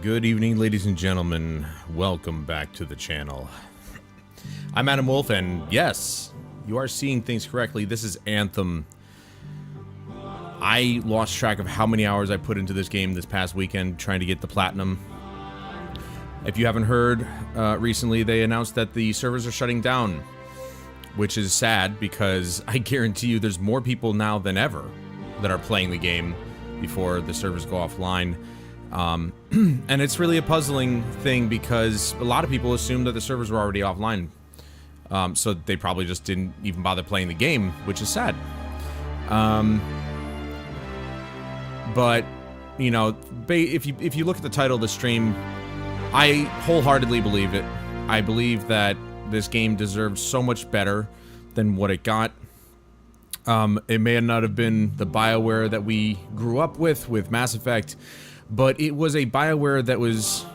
Good evening, ladies and gentlemen. Welcome back to the channel. I'm Adam Wolf, and yes, you are seeing things correctly. This is Anthem. I lost track of how many hours I put into this game this past weekend trying to get the platinum. If you haven't heard, recently they announced that the servers are shutting down, which is sad because I guarantee you there's more people now than ever that are playing the game before the servers go offline. And it's really a puzzling thing because a lot of people assumed that the servers were already offline. So they probably just didn't even bother playing the game, which is sad. But, you know, if you look at the title of the stream, I wholeheartedly believe it. I believe that this game deserves so much better than what it got. It may not have been the BioWare that we grew up with Mass Effect, but it was a BioWare that was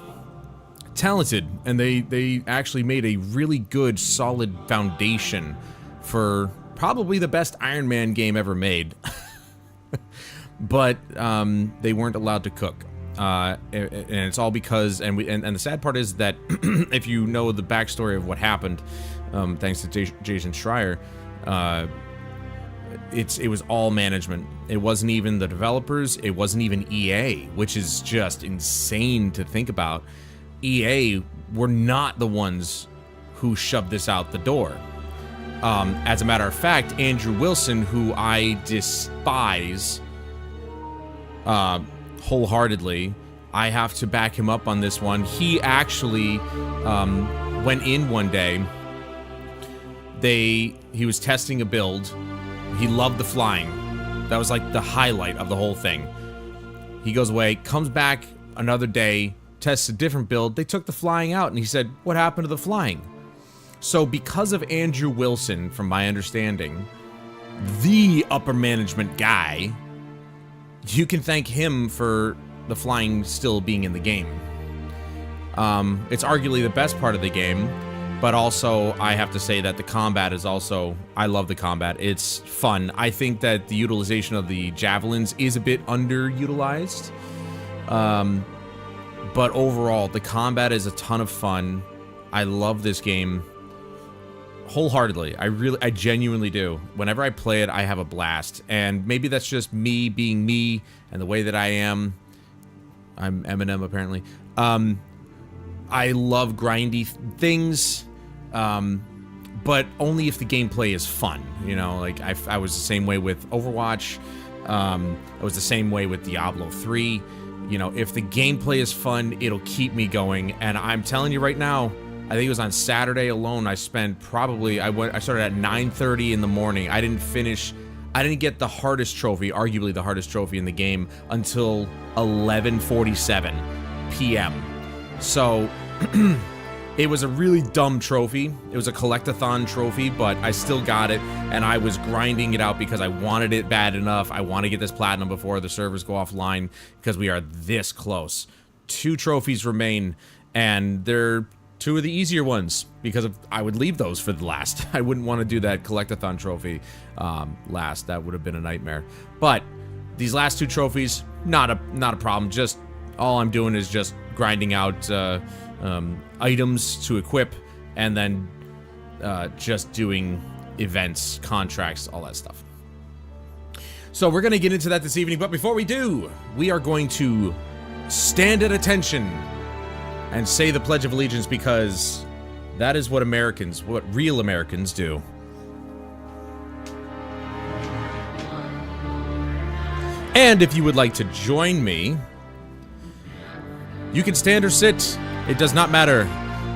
talented, and they actually made a really good, solid foundation for probably the best Iron Man game ever made. But they weren't allowed to cook. And it's all because, and the sad part is that if you know the backstory of what happened, thanks to Jason Schreier, it was all management. It wasn't even the developers. It wasn't even EA, which is just insane to think about. EA were not the ones who shoved this out the door. As a matter of fact, Andrew Wilson, who I despise wholeheartedly, I have to back him up on this one. He actually went in one day. He was testing a build. He loved the flying. That was like the highlight of the whole thing. He goes away, comes back another day, tests a different build. They took the flying out, and he said, "What happened to the flying?" So because of Andrew Wilson, from my understanding, the upper management guy, you can thank him for the flying still being in the game. It's arguably the best part of the game, but also I have to say that the combat is also, I love the combat. It's fun. I think that the utilization of the javelins is a bit underutilized. But overall, the combat is a ton of fun. I love this game wholeheartedly. I genuinely do. Whenever I play it, I have a blast. And maybe that's just me being me and the way that I am. I'm Eminem, apparently. I love grindy things, but only if the gameplay is fun. You know, like I was the same way with Overwatch. I was the same way with Diablo 3. You know, if the gameplay is fun, it'll keep me going. And I'm telling you right now, I think it was on Saturday alone, I spent probably, I started at 9:30 in the morning. I didn't get the hardest trophy, arguably the hardest trophy in the game, until 11:47 p.m. So, it was a really dumb trophy. It was a collectathon trophy, but I still got it, and I was grinding it out because I wanted it bad enough. I want to get this platinum before the servers go offline, because we are this close. 2 trophies remain, and they're 2 of the easier ones, because I would leave those for the last. I wouldn't want to do that collectathon trophy last. That would have been a nightmare. But these last 2 trophies, not a problem. Just all I'm doing is just grinding out items to equip, and then just doing events, contracts, all that stuff. So we're going to get into that this evening, but before we do, we are going to stand at attention and say the Pledge of Allegiance, because that is what real Americans do. And if you would like to join me, you can stand or sit. It does not matter,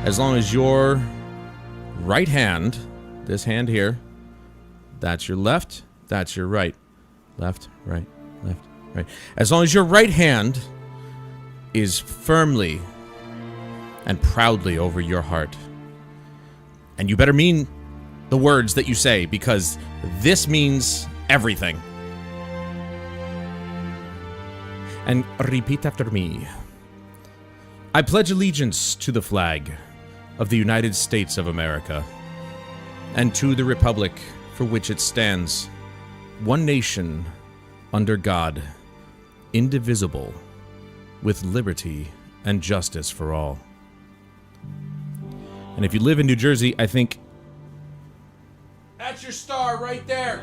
as long as your right hand, this hand here, that's your left, that's your right. Left, right, left, right. As long as your right hand is firmly and proudly over your heart. And you better mean the words that you say, because this means everything. And repeat after me. I pledge allegiance to the flag of the United States of America, and to the republic for which it stands, one nation, under God, indivisible, with liberty and justice for all. And if you live in New Jersey, I think... That's your star right there!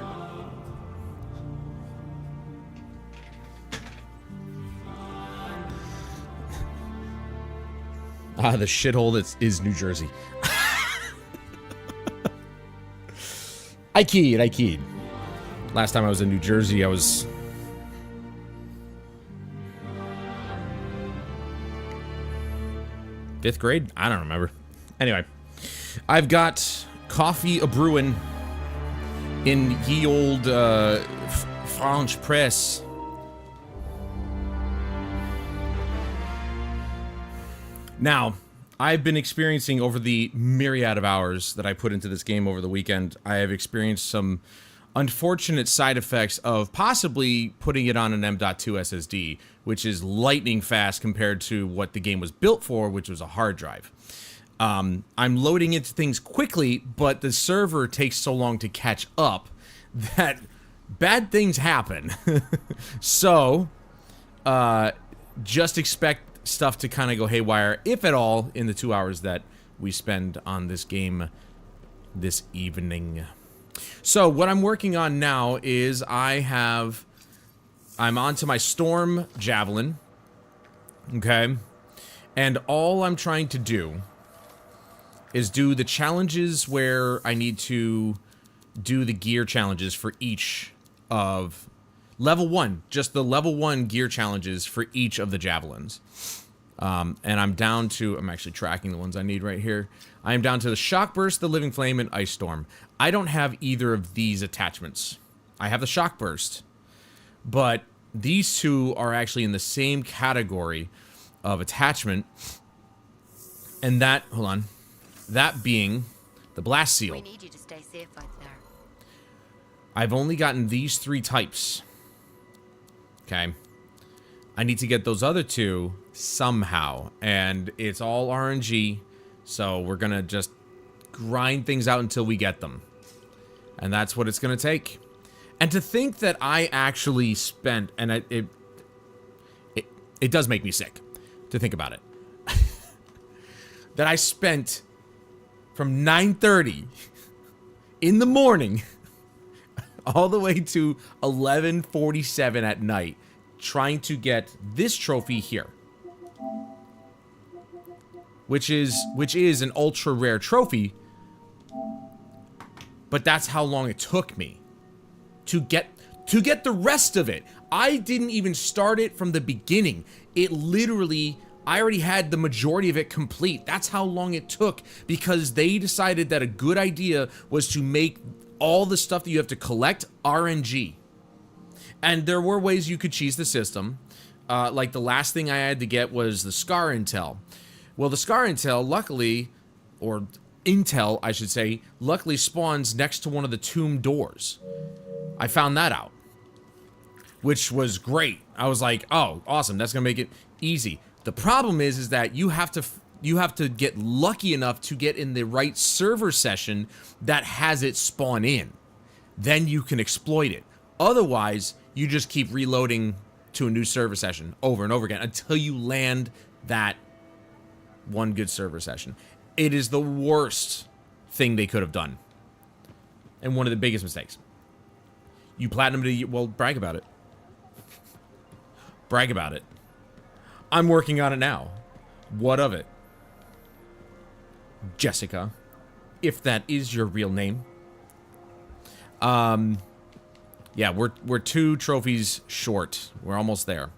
Ah, the shithole that is New Jersey. I keyed. Last time I was in New Jersey, I was... fifth grade? I don't remember. Anyway, I've got coffee a-brewing in ye old French press. Now, I've been experiencing over the myriad of hours that I put into this game over the weekend, I have experienced some unfortunate side effects of possibly putting it on an M.2 SSD, which is lightning fast compared to what the game was built for, which was a hard drive. I'm loading into things quickly, but the server takes so long to catch up that bad things happen. So, just expect stuff to kind of go haywire, if at all, in the 2 hours that we spend on this game this evening. So, what I'm working on now is I'm onto my Storm Javelin, okay? And all I'm trying to do is do the challenges where I need to do the gear challenges for each of level 1, just the level 1 gear challenges for each of the javelins. And I'm down to, I'm actually tracking the ones I need right here. I am down to the Shock Burst, the Living Flame, and Ice Storm. I don't have either of these attachments. I have the Shock Burst, but these two are actually in the same category of attachment. And that, hold on, that being the Blast Seal. We need you to stay safe out there. I've only gotten these 3 types. Okay. I need to get those other 2 somehow. And it's all RNG. So we're going to just grind things out until we get them. And that's what it's going to take. And to think that I actually spent... And it does make me sick to think about it. That I spent from 9:30 in the morning all the way to 11:47 at night trying to get this trophy here, which is an ultra rare trophy, but that's how long it took me to get the rest of it. I didn't even start it from the beginning. It literally, I already had the majority of it complete. That's how long it took, because they decided that a good idea was to make all the stuff that you have to collect RNG. And there were ways you could cheese the system. Like the last thing I had to get was the Scar Intel. Well, the Scar Intel, luckily, or Intel, I should say, luckily spawns next to one of the tomb doors. I found that out, which was great. I was like, oh, awesome. That's going to make it easy. The problem is that you have to get lucky enough to get in the right server session that has it spawn in. Then you can exploit it. Otherwise, you just keep reloading to a new server session over and over again until you land that one good server session. It is the worst thing they could have done. And one of the biggest mistakes. You platinum well, brag about it. Brag about it. I'm working on it now. What of it? Jessica, if that is your real name. Yeah, we're 2 trophies short. We're almost there.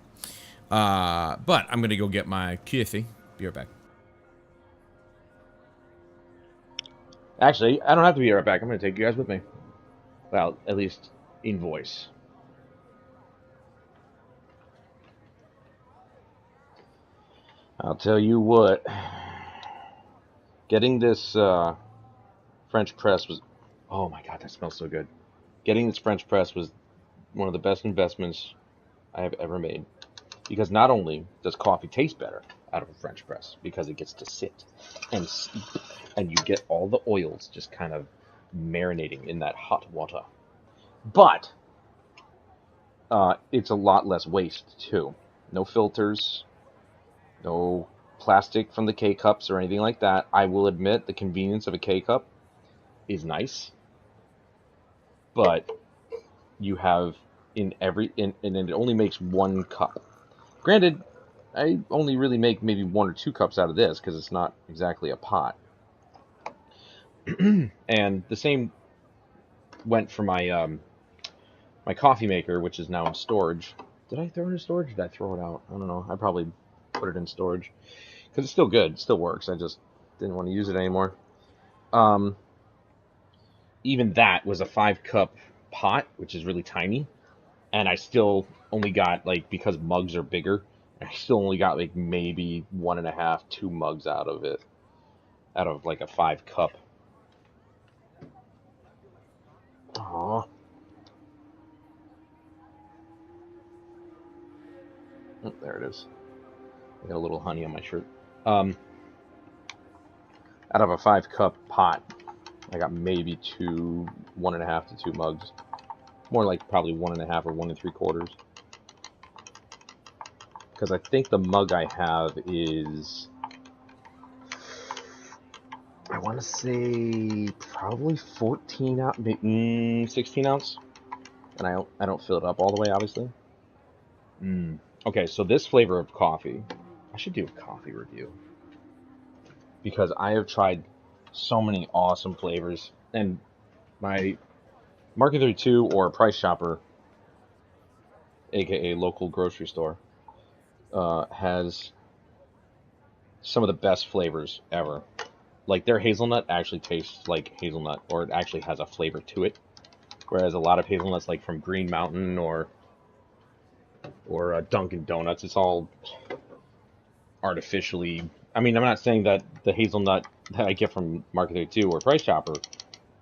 But I'm gonna go get my coffee. Be right back. Actually, I don't have to be right back. I'm gonna take you guys with me. Well, at least in voice. I'll tell you what. Getting this French press was... Oh my god, that smells so good. Getting this French press was one of the best investments I have ever made. Because not only does coffee taste better out of a French press, because it gets to sit and steep, and you get all the oils just kind of marinating in that hot water. But it's a lot less waste, too. No filters, no plastic from the K-Cups or anything like that. I will admit the convenience of a K-Cup is nice, but you have and it only makes one cup. Granted, I only really make maybe 1 or 2 cups out of this because it's not exactly a pot. And the same went for my my coffee maker, which is now in storage. Did I throw it in storage? Or did I throw it out? I don't know. I probably put it in storage because it's still good. It still works. I just didn't want to use it anymore. Even that was a 5-cup pot, which is really tiny, and I still only got, like, because mugs are bigger, I still only got like maybe 1.5, 2 mugs out of it, out of like a 5-cup. Aww. Oh, there it is. I got a little honey on my shirt. Out of a 5-cup pot, I got maybe 1.5 to 2 mugs. More like probably 1.5 or 1 3/4. Because I think the mug I have is, I want to say probably 14 ounce, 16 ounce, and I don't fill it up all the way, obviously. Okay, so this flavor of coffee, I should do a coffee review because I have tried so many awesome flavors, and my Market 32 or Price Chopper, aka local grocery store, has some of the best flavors ever. Like, their hazelnut actually tastes like hazelnut, or it actually has a flavor to it. Whereas a lot of hazelnuts, like from Green Mountain or Dunkin' Donuts, it's all artificially. I mean, I'm not saying that the hazelnut that I get from Market 32 or Price Chopper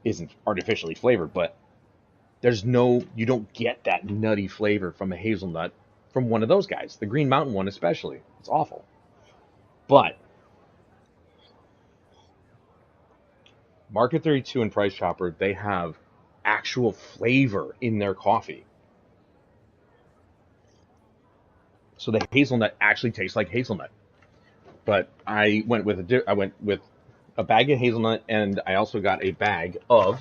isn't artificially flavored, but you don't get that nutty flavor from a hazelnut from one of those guys. The Green Mountain one especially. It's awful. But Market 32 and Price Chopper, they have actual flavor in their coffee. So the hazelnut actually tastes like hazelnut. But I went with a bag of hazelnut, and I also got a bag of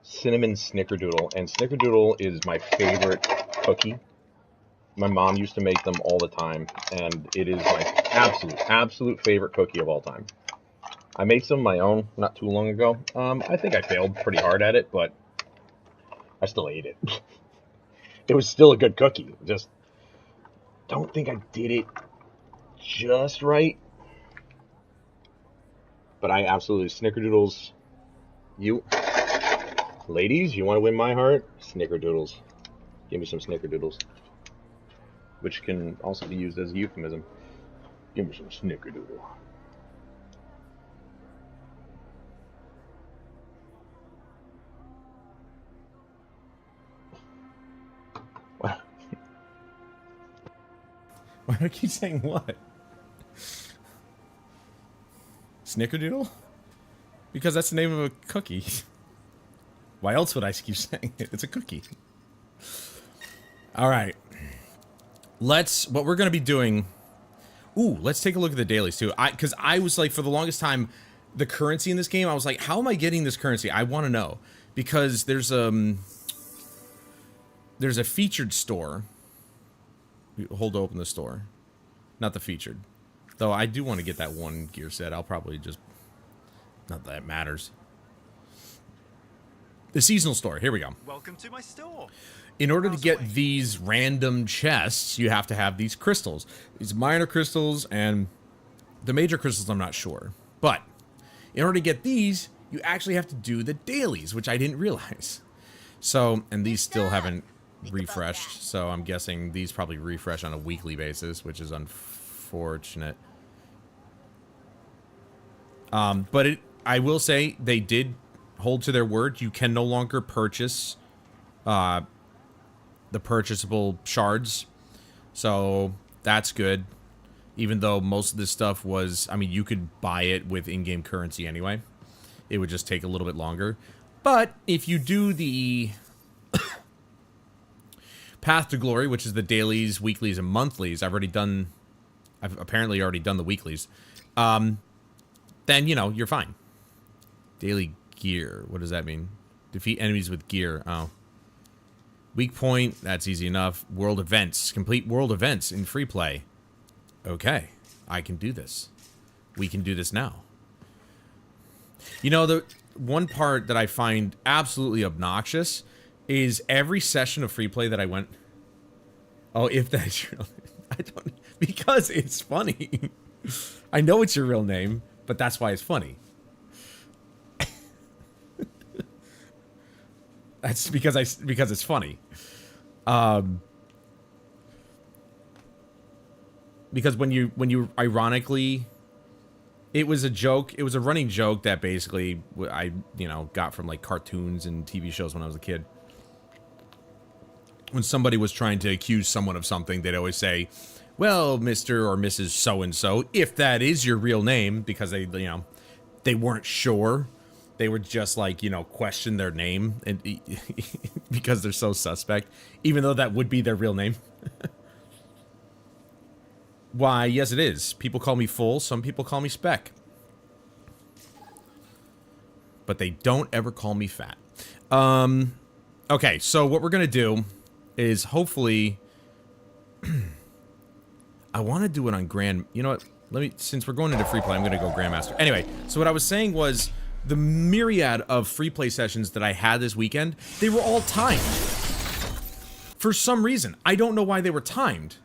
cinnamon snickerdoodle. And snickerdoodle is my favorite cookie. My mom used to make them all the time, and it is my absolute favorite cookie of all time. I made some of my own not too long ago. I think I failed pretty hard at it, but I still ate it. It was still a good cookie. Just don't think I did it just right. But I absolutely, snickerdoodles. Ladies, you want to win my heart? Snickerdoodles. Give me some snickerdoodles. Which can also be used as a euphemism. Give me some snickerdoodle. What? Why do I keep saying what? Snickerdoodle? Because that's the name of a cookie. Why else would I keep saying it? It's a cookie. All right. What we're going to be doing... Ooh, let's take a look at the dailies, too. Because I was like, for the longest time, the currency in this game, I was like, how am I getting this currency? I want to know. Because there's a featured store. Hold open the store. Not the featured. Though I do want to get that one gear set. I'll probably just... Not that it matters. The seasonal store. Here we go. Welcome to my store. In order to get these random chests, you have to have these crystals. These minor crystals and the major crystals, I'm not sure. But in order to get these, you actually have to do the dailies, which I didn't realize. So, and these still haven't refreshed, so I'm guessing these probably refresh on a weekly basis, which is unfortunate. But I will say they did hold to their word. You can no longer purchase the purchasable shards, so that's good. Even though most of this stuff was, I mean, you could buy it with in-game currency anyway. It would just take a little bit longer. But if you do the Path to Glory, which is the dailies, weeklies, and monthlies. I've apparently already done the weeklies. Then, you know, you're fine. Daily gear. What does that mean? Defeat enemies with gear. Oh. Weak point. That's easy enough. World events. Complete world events in free play. Okay. I can do this. We can do this now. You know, the one part that I find absolutely obnoxious is every session of free play that I went... Oh, if that's your... I don't... Because it's funny. I know it's your real name, but that's why it's funny. That's because it's funny. Because when you ironically... It was a joke. It was a running joke that basically I, you know, got from like cartoons and TV shows when I was a kid. When somebody was trying to accuse someone of something, they'd always say, well, Mr. or Mrs. So-and-so, if that is your real name, because they, you know, they weren't sure. They would just like, you know, question their name and because they're so suspect, even though that would be their real name. Why, yes it is. People call me Full, some people call me Spec. But they don't ever call me Fat. Okay, so what we're gonna do is hopefully... I want to do it on Grand... You know what? Let me... Since we're going into free play, I'm gonna go Grandmaster. Anyway, so what I was saying was, the myriad of free play sessions that I had this weekend, they were all timed. For some reason. I don't know why they were timed.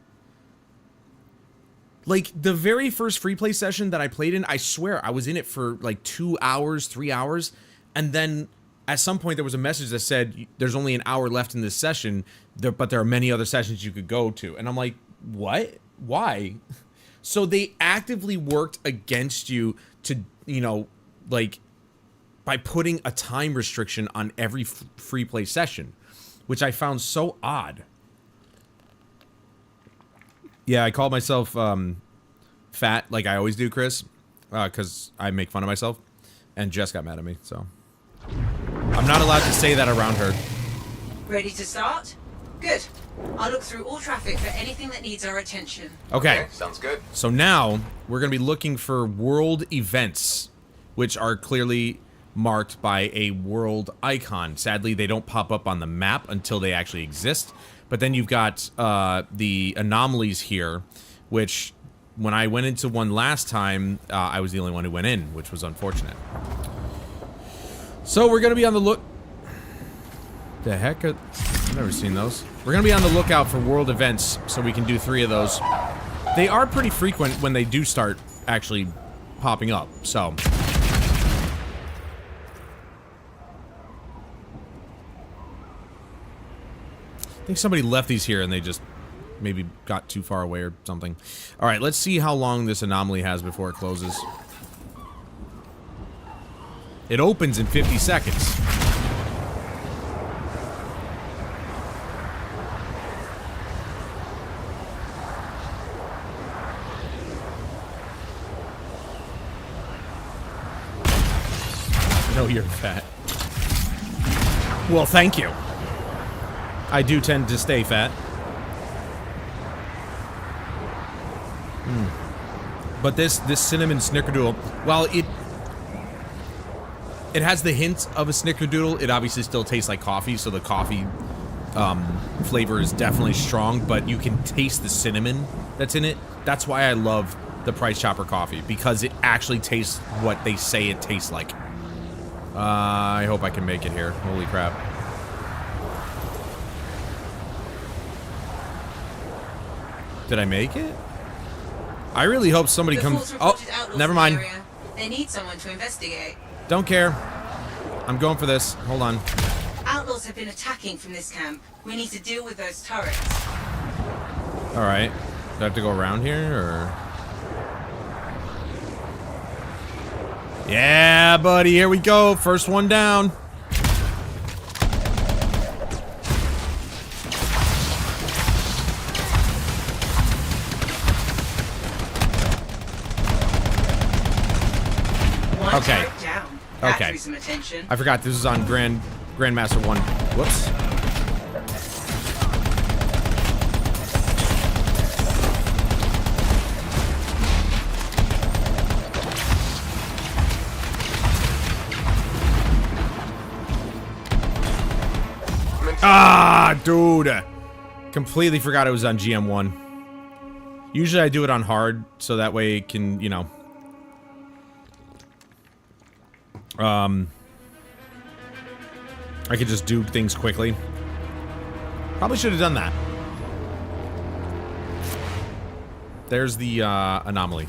Like, the very first free play session that I played in, I swear, I was in it for, like, 2 hours, 3 hours, and then at some point there was a message that said, there's only an hour left in this session, but there are many other sessions you could go to. And I'm like, what? Why? So they actively worked against you to, you know, like, by putting a time restriction on every free play session, which I found so odd. Yeah, I called myself fat, like I always do, Chris, because I make fun of myself, and Jess got mad at me, so. I'm not allowed to say that around her. Ready to start? Good. I'll look through all traffic for anything that needs our attention. Okay. Sounds good. So now, we're going to be looking for world events, which are clearly marked by a world icon. Sadly, they don't pop up on the map until they actually exist. But then you've got the anomalies here, which when I went into one last time, I was the only one who went in, which was unfortunate. So we're going to be on the look... The heck? I've never seen those. We're going to be on the lookout for world events, so we can do 3 of those. They are pretty frequent when they do start actually popping up, so... I think somebody left these here and they just maybe got too far away or something. Alright, let's see how long this anomaly has before it closes. It opens in 50 seconds. No, you're fat. Well, thank you. I do tend to stay fat. But this cinnamon snickerdoodle, while it has the hint of a snickerdoodle, it obviously still tastes like coffee, so the coffee flavor is definitely strong, but you can taste the cinnamon that's in it. That's why I love the Price Chopper coffee, because it actually tastes what they say it tastes like. I hope I can make it here. Holy crap. Did I make it? I really hope somebody comes... Oh, never mind. They need someone to investigate. Don't care. I'm going for this. Hold on. Outlaws have been attacking from this camp. We need to deal with those turrets. Alright. Do I have to go around here, or...? Yeah, buddy. Here we go. First one down. Okay. Okay. I forgot this is on Grandmaster 1. Whoops. Dude. Completely forgot it was on GM1. Usually I do it on hard, so that way it can, you know... I could just do things quickly. Probably should have done that. There's the, anomaly.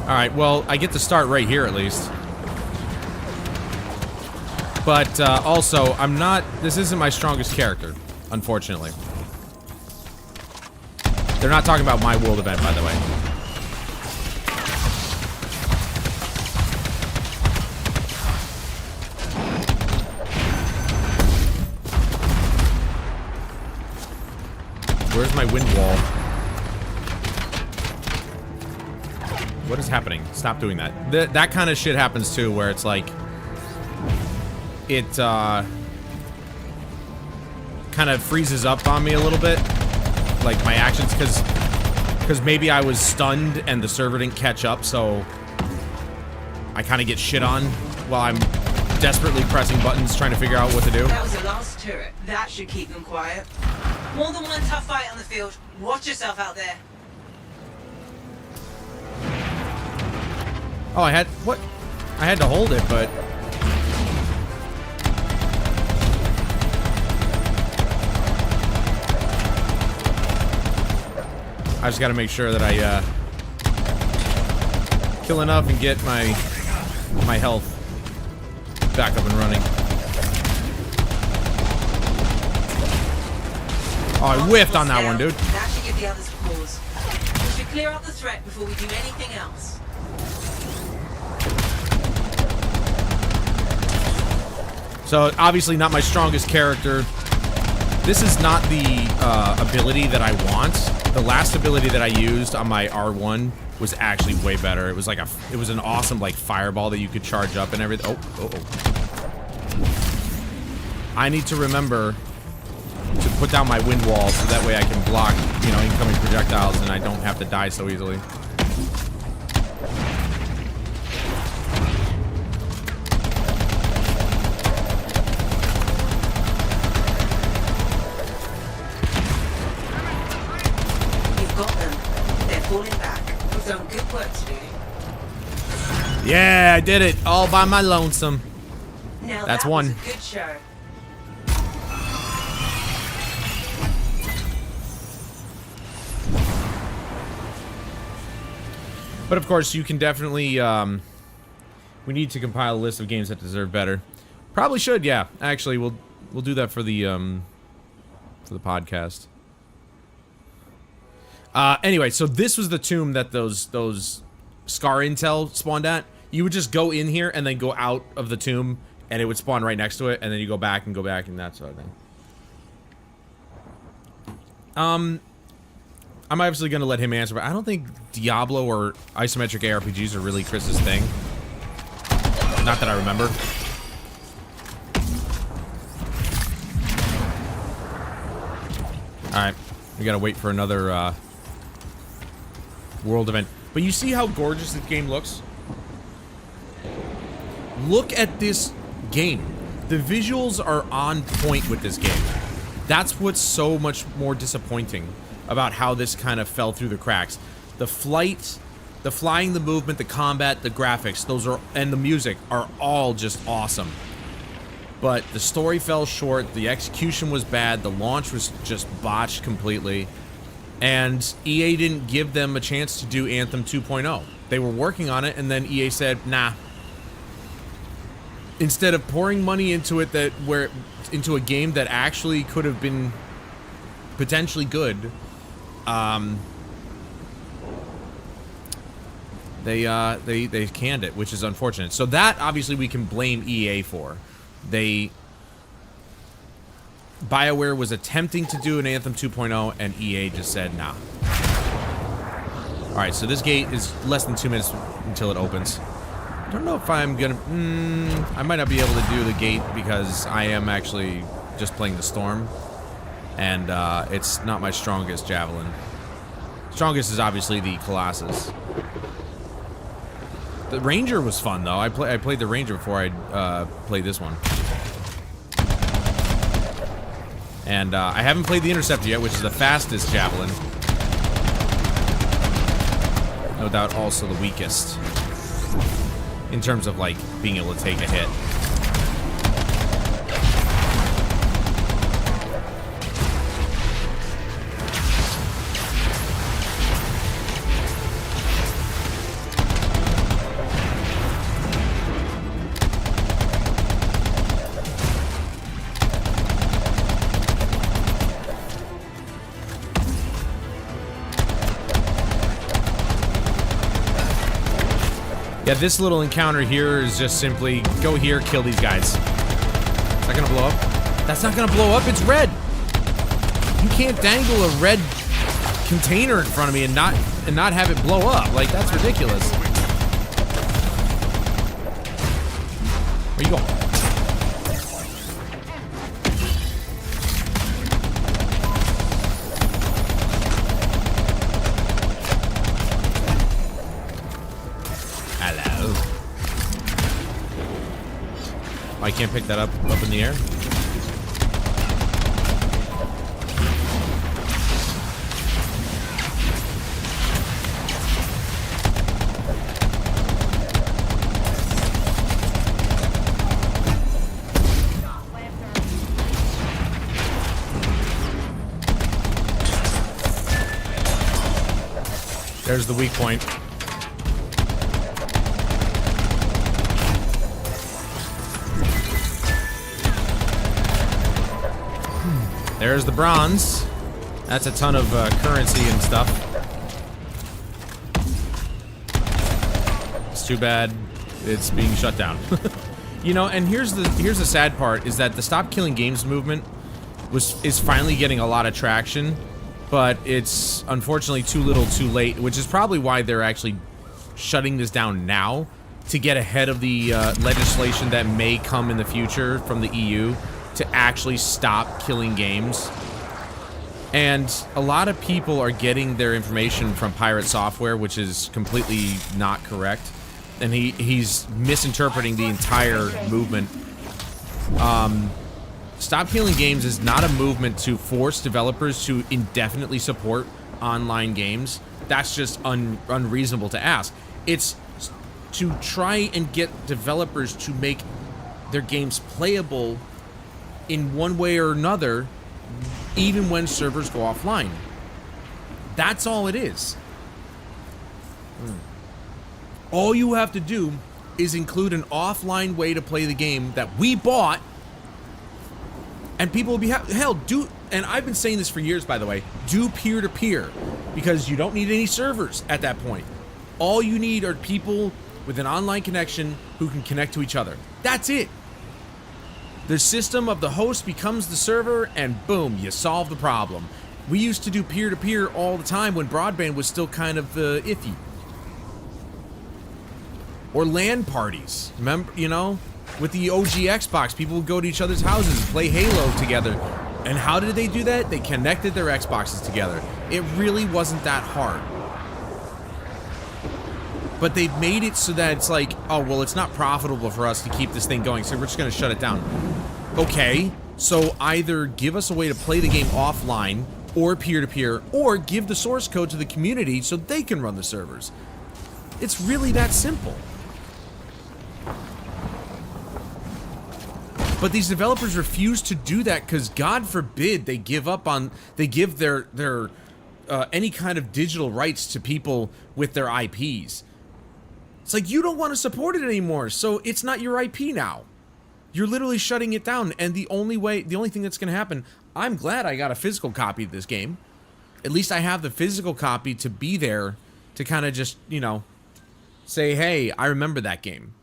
Alright, well, I get to start right here at least. But, also, I'm not... This isn't my strongest character, unfortunately. They're not talking about my world event, by the way. Where's my wind wall? What is happening? Stop doing that. That kind of shit happens too, where it's like... It, kind of freezes up on me a little bit. Like, my actions, because maybe I was stunned and the server didn't catch up, so... I kind of get shit on while I'm desperately pressing buttons trying to figure out what to do. That was the last turret. That should keep them quiet. More than one tough fight on the field. Watch yourself out there. Oh, I had... What? I had to hold it, but... I just gotta make sure that I, kill enough and get my health back up and running. Oh, I whiffed on that one, dude. That should give the others pause. We should clear out the threat before we do anything else. So, obviously not my strongest character. This is not the ability that I want. The last ability that I used on my R1 was actually way better. It was like it was an awesome like fireball that you could charge up and everything. Oh. I need to remember to put down my wind wall so that way I can block, you know, incoming projectiles and I don't have to die so easily. Good work to do. Yeah, I did it all by my lonesome. Now that's that one. Was a good show. But of course, you can definitely. We need to compile a list of games that deserve better. Probably should, yeah. Actually, we'll do that for the podcast. Anyway, so this was the tomb that those Scar Intel spawned at. You would just go in here and then go out of the tomb, and it would spawn right next to it, and then you go back and that sort of thing. I'm obviously gonna let him answer, but I don't think Diablo or isometric ARPGs are really Chris's thing. Not that I remember. Alright, we gotta wait for another, world event. But you see how gorgeous this game looks? Look at this game. The visuals are on point with this game. That's what's so much more disappointing about how this kind of fell through the cracks. The flight, the flying, the movement, the combat, the graphics, and the music are all just awesome. But the story fell short, the execution was bad, the launch was just botched completely. And EA didn't give them a chance to do Anthem 2.0. They were working on it, and then EA said, nah. Instead of pouring money into it into a game that actually could have been potentially good, they canned it, which is unfortunate. So that obviously we can blame EA for. BioWare was attempting to do an Anthem 2.0, and EA just said, nah. Alright, so this gate is less than 2 minutes until it opens. I don't know if I'm gonna... I might not be able to do the gate because I am actually just playing the Storm. And it's not my strongest javelin. Strongest is obviously the Colossus. The Ranger was fun, though. I played the Ranger before I played this one. And I haven't played the Interceptor yet, which is the fastest javelin. No doubt also the weakest. In terms of, like, being able to take a hit. Yeah, this little encounter here is just simply go here, kill these guys. Is that gonna blow up? That's not gonna blow up, it's red! You can't dangle a red container in front of me and not have it blow up. Like, that's ridiculous. Where you going? I can't pick that up in the air. There's the weak point. There's the bronze. That's a ton of currency and stuff. It's too bad it's being shut down. You know, and here's the sad part is that the Stop Killing Games movement is finally getting a lot of traction, but it's unfortunately too little too late, which is probably why they're actually shutting this down now to get ahead of the legislation that may come in the future from the EU to actually stop killing games. And a lot of people are getting their information from pirate software, which is completely not correct. And he's misinterpreting the entire movement. Stop Killing Games is not a movement to force developers to indefinitely support online games. That's just unreasonable to ask. It's to try and get developers to make their games playable in one way or another, even when servers go offline. That's all it is. All you have to do is include an offline way to play the game that we bought, and people will be hell, do, and I've been saying this for years, by the way, do peer-to-peer, because you don't need any servers at that point. All you need are people with an online connection who can connect to each other. That's it. The system of the host becomes the server, and boom, you solve the problem. We used to do peer-to-peer all the time when broadband was still kind of iffy. Or LAN parties. Remember, you know, with the OG Xbox, people would go to each other's houses and play Halo together. And how did they do that? They connected their Xboxes together. It really wasn't that hard. But they've made it so that it's like, oh, well, it's not profitable for us to keep this thing going, so we're just going to shut it down. Okay, so either give us a way to play the game offline, or peer-to-peer, or give the source code to the community so they can run the servers. It's really that simple. But these developers refuse to do that because, God forbid, they give their any kind of digital rights to people with their IPs. It's like, you don't want to support it anymore, so it's not your IP now. You're literally shutting it down, and the only thing that's going to happen, I'm glad I got a physical copy of this game. At least I have the physical copy to be there to kind of just, you know, say, hey, I remember that game.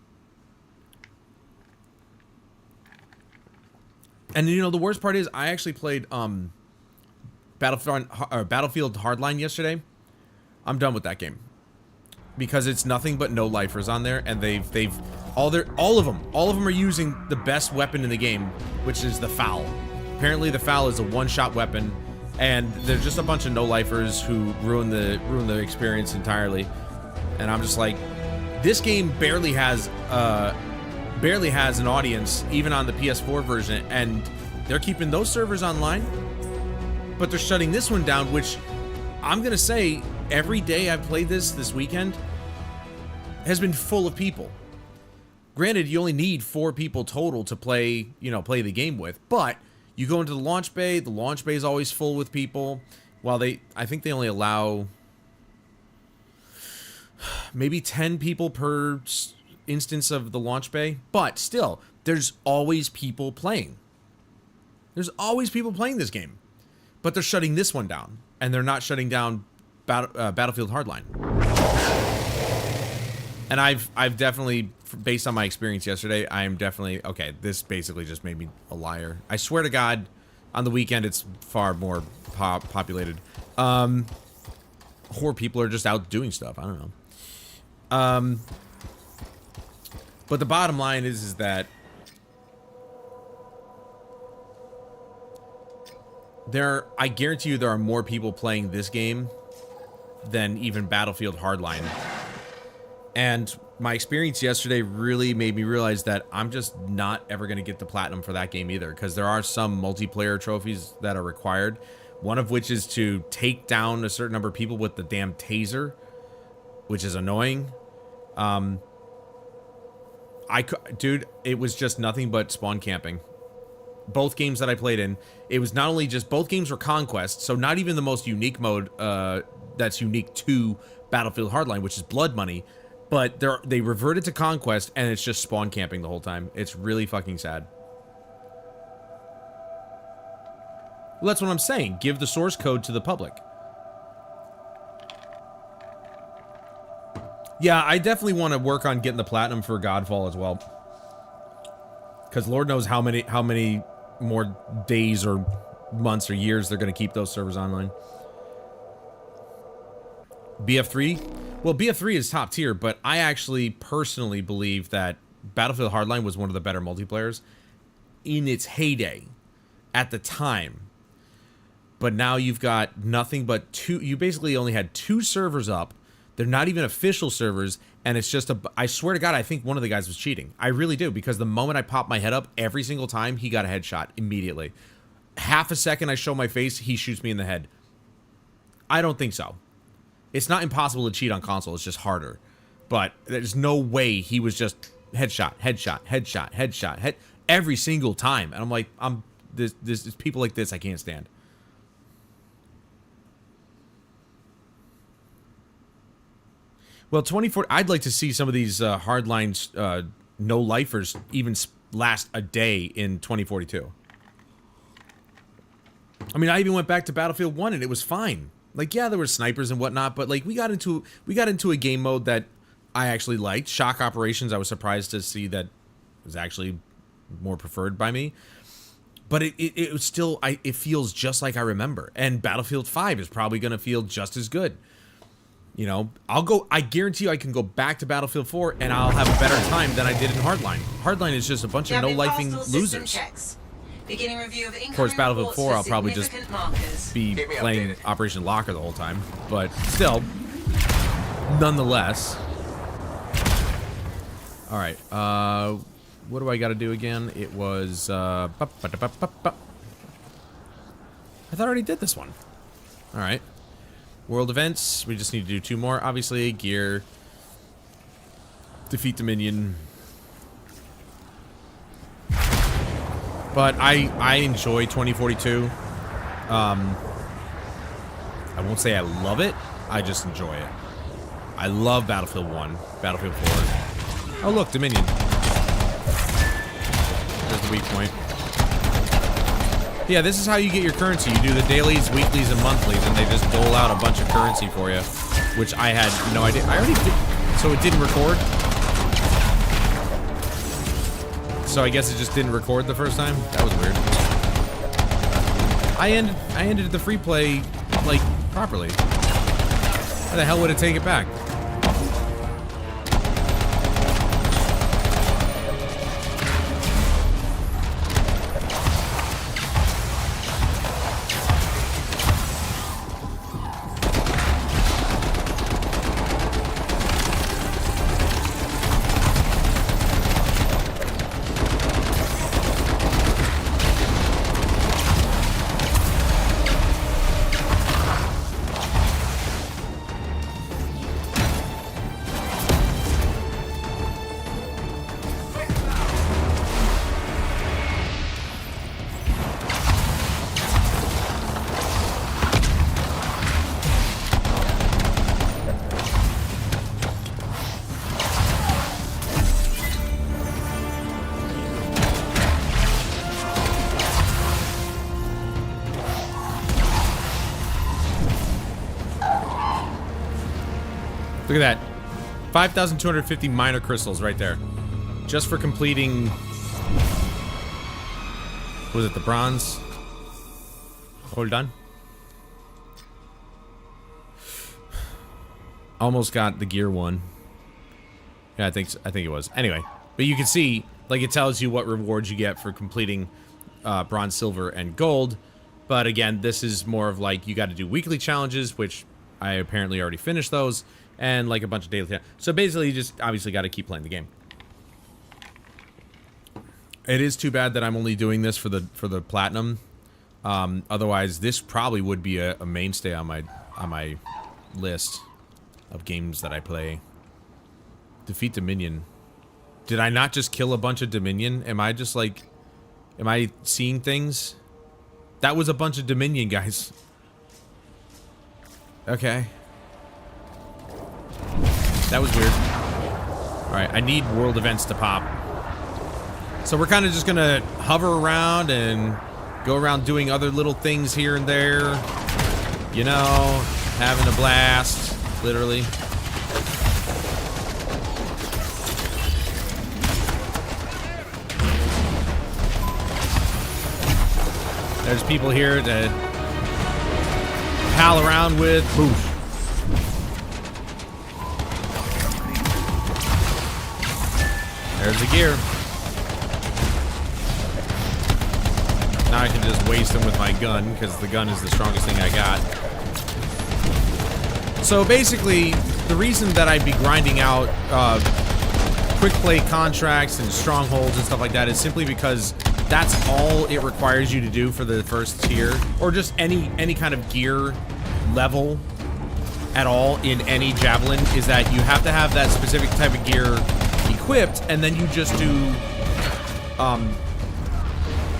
And, you know, the worst part is I actually played Battlefield Hardline yesterday. I'm done with that game. Because it's nothing but no-lifers on there, and all of them are using the best weapon in the game, which is the FAL. Apparently the FAL is a one-shot weapon, and they're just a bunch of no-lifers who ruin the experience entirely. And I'm just like, this game barely has an audience, even on the PS4 version, and They're keeping those servers online, but they're shutting this one down, which I'm going to say every day I've played this weekend has been full of people. Granted, you only need 4 people total to play the game with, but you go into the launch bay is always full with people. While I think they only allow maybe 10 people per instance of the launch bay, but still, there's always people playing. There's always people playing this game, but they're shutting this one down, and they're not shutting down Battlefield Hardline. And I've definitely, based on my experience yesterday, I am definitely, okay, this basically just made me a liar. I swear to God, on the weekend, it's far more populated. Or people are just out doing stuff. I don't know. But the bottom line is that I guarantee you there are more people playing this game than even Battlefield Hardline. And my experience yesterday really made me realize that I'm just not ever going to get the platinum for that game either, because there are some multiplayer trophies that are required, one of which is to take down a certain number of people with the damn taser, which is annoying. Dude, it was just nothing but spawn camping. Both games that I played in, it was not only just, both games were conquest, so not even the most unique mode that's unique to Battlefield Hardline, which is blood money, but they reverted to conquest, and it's just spawn camping the whole time. It's really fucking sad. Well, that's what I'm saying. Give the source code to the public. Yeah, I definitely want to work on getting the platinum for Godfall as well, because Lord knows how many more days or months or years they're going to keep those servers online. BF3? Well, BF3 is top tier, but I actually personally believe that Battlefield Hardline was one of the better multiplayers in its heyday at the time. But now you've got nothing but you basically only had 2 servers up. They're not even official servers, and it's just I swear to God, I think one of the guys was cheating. I really do, because the moment I pop my head up, every single time, he got a headshot immediately. Half a second I show my face, he shoots me in the head. I don't think so. It's not impossible to cheat on console, it's just harder. But there's no way he was just headshot, every single time. And I'm like, this people like this I can't stand. Well, 24. I'd like to see some of these hardline no-lifers even last a day in 2042. I mean, I even went back to Battlefield 1 and it was fine. Like, yeah, there were snipers and whatnot, but like we got into a game mode that I actually liked. Shock operations, I was surprised to see that was actually more preferred by me. But it was still, it feels just like I remember. And Battlefield 5 is probably going to feel just as good. You know, I guarantee you I can go back to Battlefield 4 and I'll have a better time than I did in Hardline. Hardline is just a bunch of no-lifing losers. Beginning review of course, Battlefield 4 I'll probably just be playing Operation Locker the whole time. But still, nonetheless. Alright, what do I gotta do again? It was, I thought I already did this one. Alright. World events, we just need to do 2 more. Obviously, gear. Defeat Dominion. But I enjoy 2042. I won't say I love it, I just enjoy it. I love Battlefield 1, Battlefield 4. Oh look, Dominion. There's the weak point. Yeah, this is how you get your currency. You do the dailies, weeklies, and monthlies, and they just dole out a bunch of currency for you. Which I had no idea. I already did. So it didn't record? So I guess it just didn't record the first time? That was weird. I ended the free play, like, properly. How the hell would it take it back? Look at that. 5,250 minor crystals right there. Just for completing... Was it the bronze? Hold on. Almost got the gear one. Yeah, I think it was. Anyway, but you can see, like, it tells you what rewards you get for completing bronze, silver, and gold. But again, this is more of like, you got to do weekly challenges, which I apparently already finished those, and like a bunch of daily. So basically, you just obviously got to keep playing the game. It is too bad that I'm only doing this for the platinum. Otherwise, this probably would be a mainstay on my list of games that I play. Defeat Dominion. Did I not just kill a bunch of Dominion? Am I just like... Am I seeing things? That was a bunch of Dominion, guys. Okay. That was weird. Alright, I need world events to pop. So we're kind of just gonna hover around and go around doing other little things here and there. You know, having a blast, literally. There's people here to pal around with. Boof. There's the gear. Now I can just waste them with my gun, because the gun is the strongest thing I got. So basically, the reason that I'd be grinding out quick play contracts and strongholds and stuff like that is simply because that's all it requires you to do for the first tier, or just any kind of gear level at all in any javelin, is that you have to have that specific type of gear equipped, and then you just do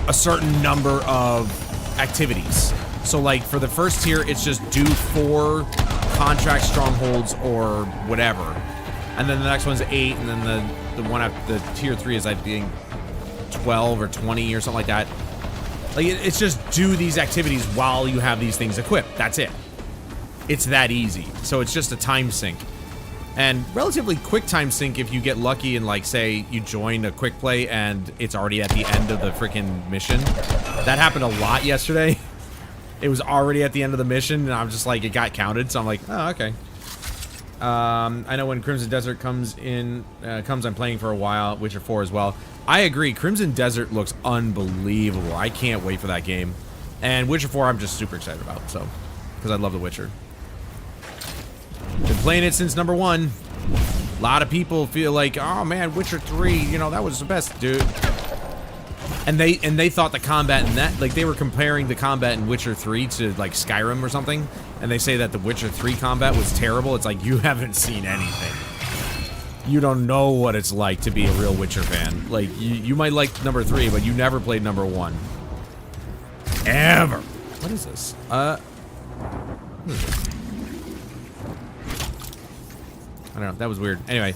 a certain number of activities. So like for the first tier, it's just do 4 contract strongholds or whatever, and then the next one's 8, and then the one after the tier 3 is, I think, 12 or 20 or something like that. Like, it's just do these activities while you have these things equipped. That's it. It's that easy. So it's just a time sink. And relatively quick time sink if you get lucky and, like, say you join a quick play and it's already at the end of the freaking mission. That happened a lot yesterday. It was already at the end of the mission, and I'm just like, it got counted, so I'm like, oh, okay. I know when Crimson Desert comes, I'm playing for a while. Witcher 4 as well. I agree. Crimson Desert looks unbelievable. I can't wait for that game. And Witcher 4, I'm just super excited about, so, because I love The Witcher. Been playing it since number 1. A lot of people feel like, oh man, Witcher 3, you know, that was the best, dude. And they thought the combat in that, like, they were comparing the combat in Witcher 3 to, like, Skyrim or something, and they say that the Witcher 3 combat was terrible. It's like, you haven't seen anything. You don't know what it's like to be a real Witcher fan. Like, you might like number 3, but you never played number 1. Ever. What is this? What is this? I don't know. That was weird. Anyway,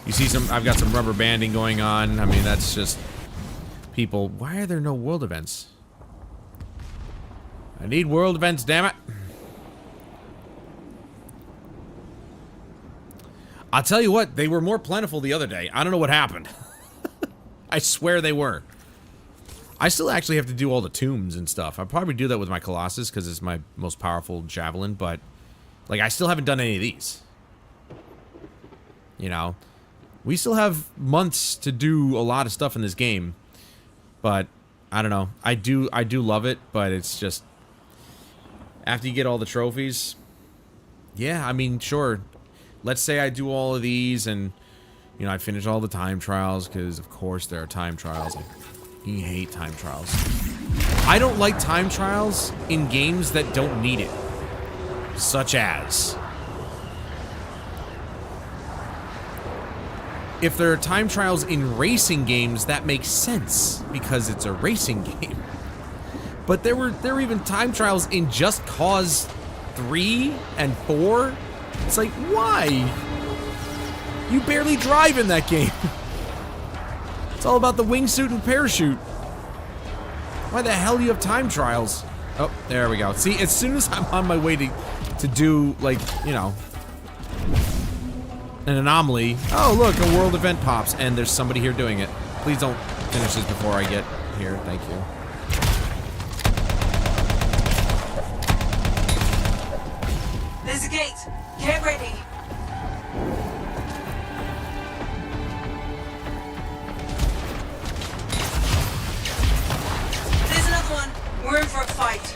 you see I've got some rubber banding going on. I mean, that's just people. Why are there no world events? I need world events, damn it. I'll tell you what, they were more plentiful the other day. I don't know what happened. I swear they were. I still actually have to do all the tombs and stuff. I'll probably do that with my Colossus because it's my most powerful javelin, but like, I still haven't done any of these. You know, we still have months to do a lot of stuff in this game, but I don't know. I do love it, but it's just after you get all the trophies. Yeah, I mean, sure. Let's say I do all of these and, you know, I finish all the time trials, because of course there are time trials. I fucking hate time trials. I don't like time trials in games that don't need it. Such as, if there are time trials in racing games, that makes sense because it's a racing game. But there were even time trials in Just Cause 3 and 4. It's like, why? You barely drive in that game. It's all about the wingsuit and parachute. Why the hell do you have time trials? Oh, there we go. See, as soon as I'm on my way to do, like, you know, an anomaly. Oh, look, a world event pops, and there's somebody here doing it. Please don't finish this before I get here. Thank you. There's a gate. Get ready. There's another one. We're in for a fight.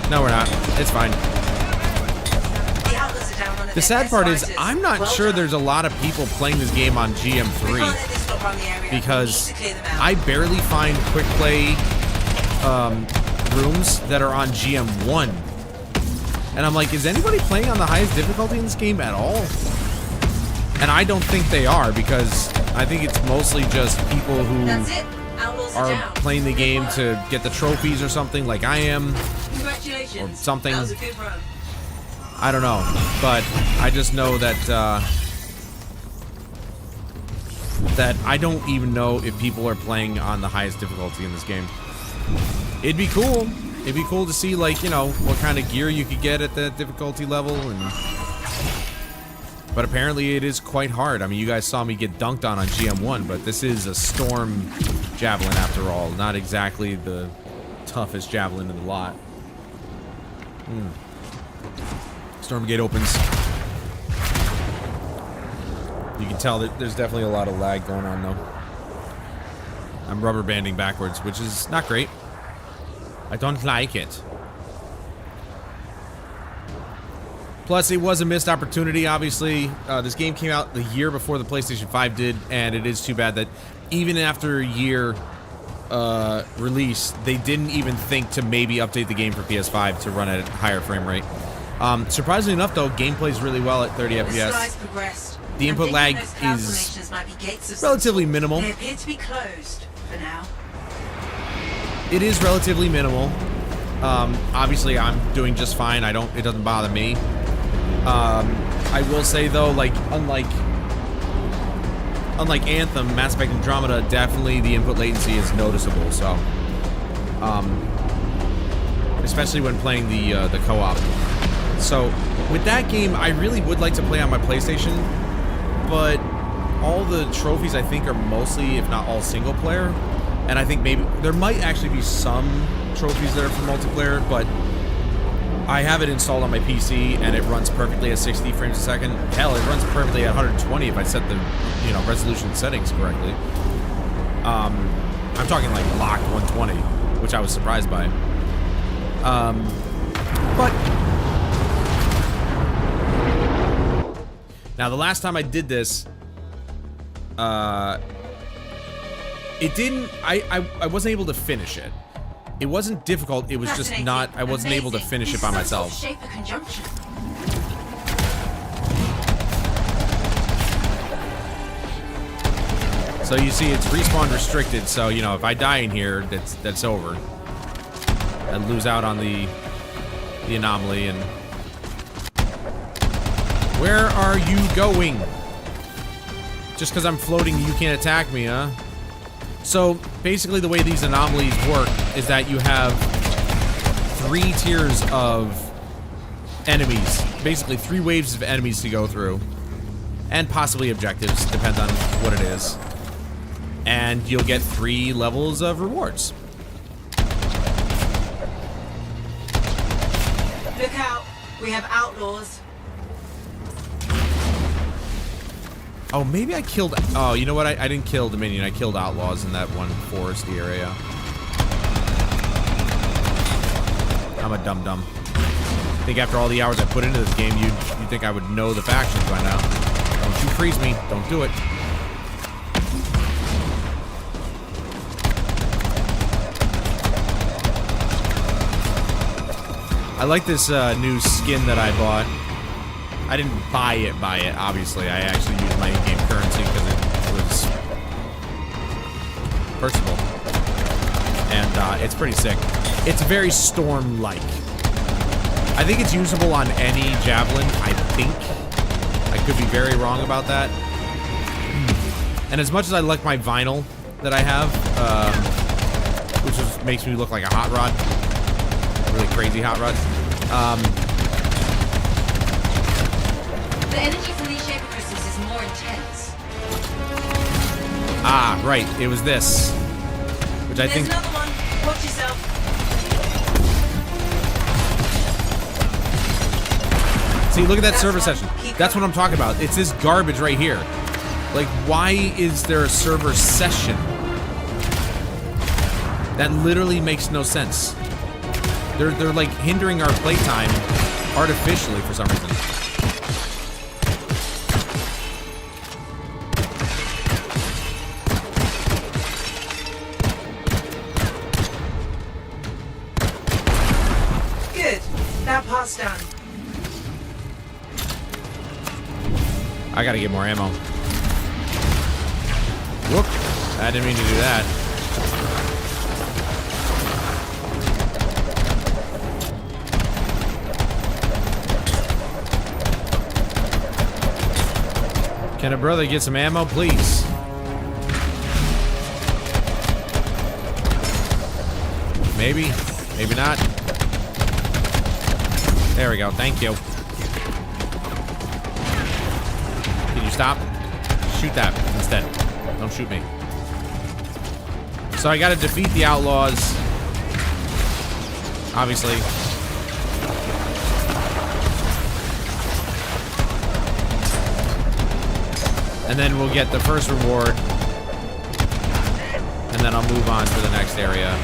No, we're not. It's fine. The outlets are down one of The their sad best part is, fighters. I'm not Well sure done. there's a lot of people playing this game on We can't let GM3 this stop around the area. because We need to clear them out. I barely find quick play rooms that are on GM1. And I'm like, is anybody playing on the highest difficulty in this game at all? And I don't think they are, because I think it's mostly just people who That's it. Outlaws are are down. playing the Good game work. to get the trophies or something like I am. Congratulations. or something. That was a good run. I don't know, but I just know that that I don't even know if people are playing on the highest difficulty in this game. It'd be cool. It'd be cool to see, like, you know, what kind of gear you could get at that difficulty level, and but apparently it is quite hard. I mean, you guys saw me get dunked on GM1, but this is a storm javelin after all, not exactly the toughest javelin in the lot. Storm gate opens. You can tell that there's definitely a lot of lag going on, though. I'm rubber banding backwards, which is not great. I don't like it. Plus, it was a missed opportunity, obviously. This game came out the year before the PlayStation 5 did, and it is too bad that even after a year release, they didn't even think to maybe update the game for PS5 to run at a higher frame rate. Surprisingly enough, though, game plays really well at 30 The FPS. skies progressed. The I'm input thinking lag those cloud is formations might be gates of some relatively sort. minimal. They appear to be closed for now. It is relatively minimal. Obviously, I'm doing just fine. It doesn't bother me. I will say though, like unlike Anthem, Mass Effect Andromeda, definitely the input latency is noticeable. So, especially when playing the co-op. So, with that game, I really would like to play on my PlayStation, but all the trophies I think are mostly, if not all, single player. And I think maybe there might actually be some trophies that are for multiplayer, but I have it installed on my PC and it runs perfectly at 60 frames a second. Hell, it runs perfectly at 120 if I set the, you know, resolution settings correctly. I'm talking like locked 120, which I was surprised by. But now the last time I did this, it didn't. I wasn't able to finish it. It wasn't difficult. It was just not. I wasn't able to finish it by myself. Shape a conjunction. So you see, it's respawn restricted. So you know, if I die in here, that's over. I lose out on the anomaly. And where are you going? Just because I'm floating, you can't attack me, huh? So basically, the way these anomalies work is that you have 3 tiers of enemies, basically 3 waves of enemies to go through, and possibly objectives, depends on what it is. And you'll get 3 levels of rewards. Look out. We have outlaws. Oh, maybe I killed... Oh, you know what? I didn't kill Dominion. I killed Outlaws in that one foresty area. I'm a dum-dum. I think after all the hours I put into this game, you'd think I would know the factions by now. Don't you freeze me. Don't do it. I like this new skin that I bought. I didn't buy it, obviously. I actually used my in-game currency because it was purchasable. And it's pretty sick. It's very Storm-like. I think it's usable on any Javelin, I think. I could be very wrong about that. And as much as I like my vinyl that I have, which just makes me look like a hot rod, a really crazy hot rod, The energy from these shaper crystals is more intense. Ah, right. It was this. Which I There's think... another one. Watch yourself. See, look at that That's server one. session. Keep That's going. what I'm talking about. It's this garbage right here. Like, why is there a server session? That literally makes no sense. They're like hindering our playtime artificially for some reason. Good. That part's done. I gotta get more ammo. Whoop. I didn't mean to do that. Can a brother get some ammo, please? Maybe. Maybe not. There we go. Thank you. Can you stop? Shoot that instead. Don't shoot me. So I gotta defeat the outlaws. Obviously. And then we'll get the first reward. And then I'll move on to the next area.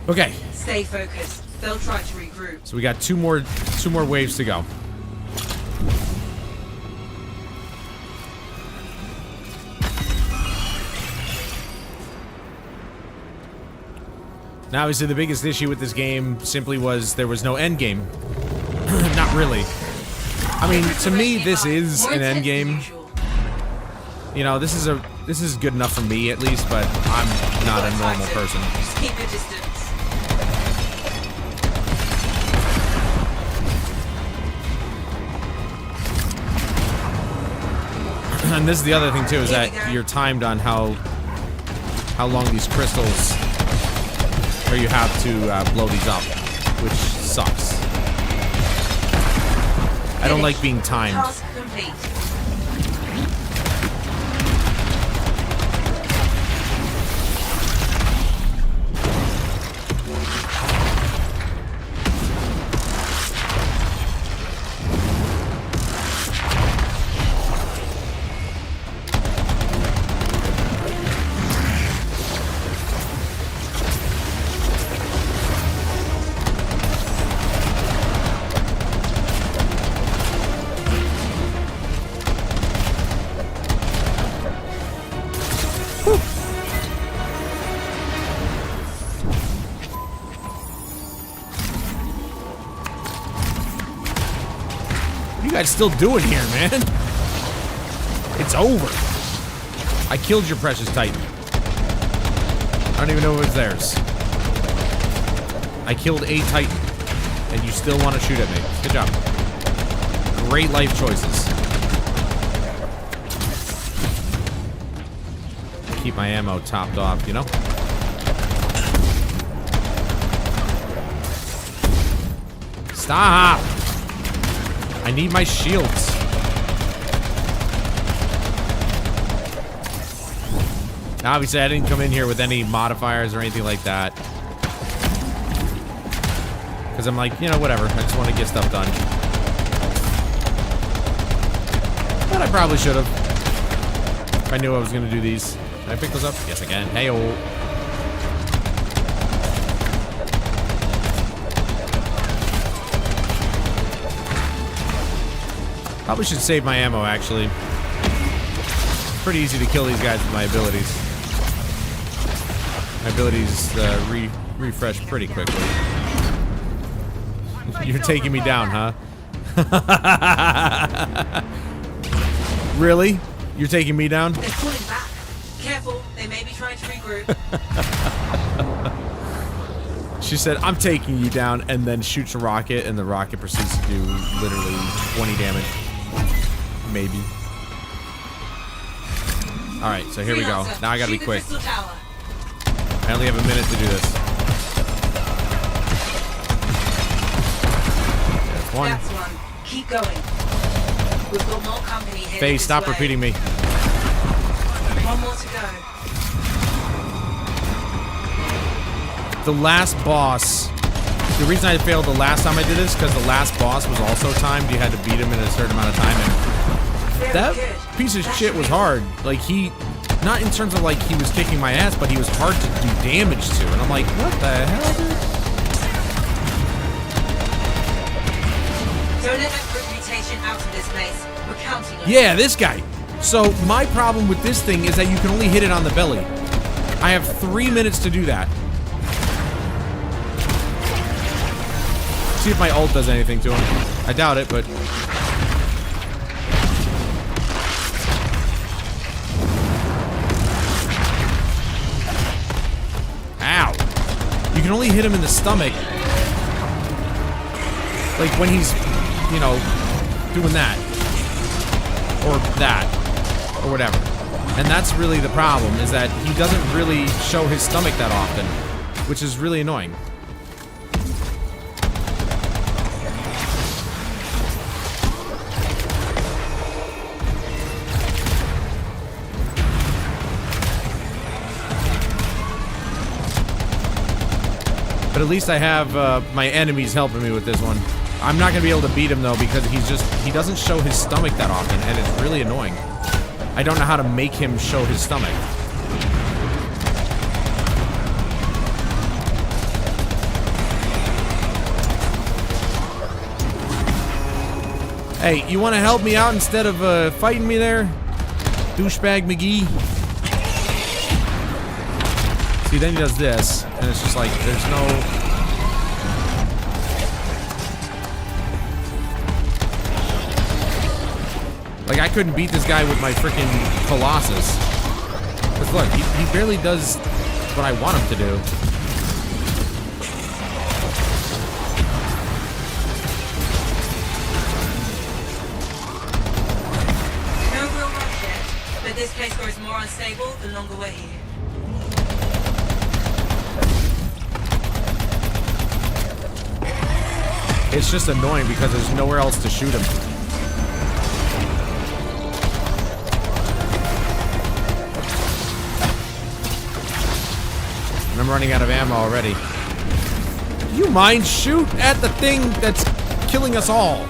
Okay. Stay focused. They'll try to regroup. So we got two more waves to go. Now, obviously, the biggest issue with this game simply was there was no end game. Not really. I mean, to me, this is an end game. You know, this is good enough for me at least, but I'm not a normal person. Just keep your distance. And this is the other thing too, is that you're timed on how long these crystals, or you have to blow these up, which sucks. I don't like being timed. Task complete. What are you guys still doing here, man? It's over. I killed your precious Titan. I don't even know if it's theirs. I killed a Titan, and you still want to shoot at me. Good job. Great life choices. Keep my ammo topped off, you know? Stop! I need my shields. Now, obviously, I didn't come in here with any modifiers or anything like that. Because I'm like, you know, whatever. I just want to get stuff done. But I probably should have. If I knew I was going to do these. Can I pick those up? Yes, I can. Hey-oh. Probably should save my ammo, actually. It's pretty easy to kill these guys with my abilities. My abilities refresh pretty quickly. You're taking me down, huh? Really? You're taking me down? They're pulling back. Careful, they may be trying to regroup. She said, I'm taking you down, and then shoots a rocket, and the rocket proceeds to do literally 20 damage. Maybe. Alright, so here we go. Now I gotta be quick. I only have a minute to do this. That's one. That's one. Keep going. We've got more company here. Faye, stop way. repeating me. One more to go. The last boss. The reason I failed the last time I did this because the last boss was also timed. You had to beat him in a certain amount of time. And that piece of shit was hard. Like he, not in terms of like he was kicking my ass, but he was hard to do damage to. And I'm like, what the hell, dude? Don't let that reputation out of this place. We're counting on Yeah, this guy. So my problem with this thing is that you can only hit it on the belly. I have 3 minutes to do that. See if my ult does anything to him. I doubt it, but... Ow! You can only hit him in the stomach. Like when he's, you know, doing that. Or that. Or whatever. And that's really the problem, is that he doesn't really show his stomach that often. Which is really annoying. But at least I have my enemies helping me with this one. I'm not gonna be able to beat him though because he doesn't show his stomach that often, and it's really annoying. I don't know how to make him show his stomach. Hey, you want to help me out instead of fighting me there, douchebag McGee? See, then he does this, and it's just like, there's no... Like, I couldn't beat this guy with my freaking Colossus. Because look, he barely does what I want him to do. No real rush yet, but this place grows more unstable the longer we're here. It's just annoying because there's nowhere else to shoot him. And I'm running out of ammo already. Do you mind? Shoot at the thing that's killing us all.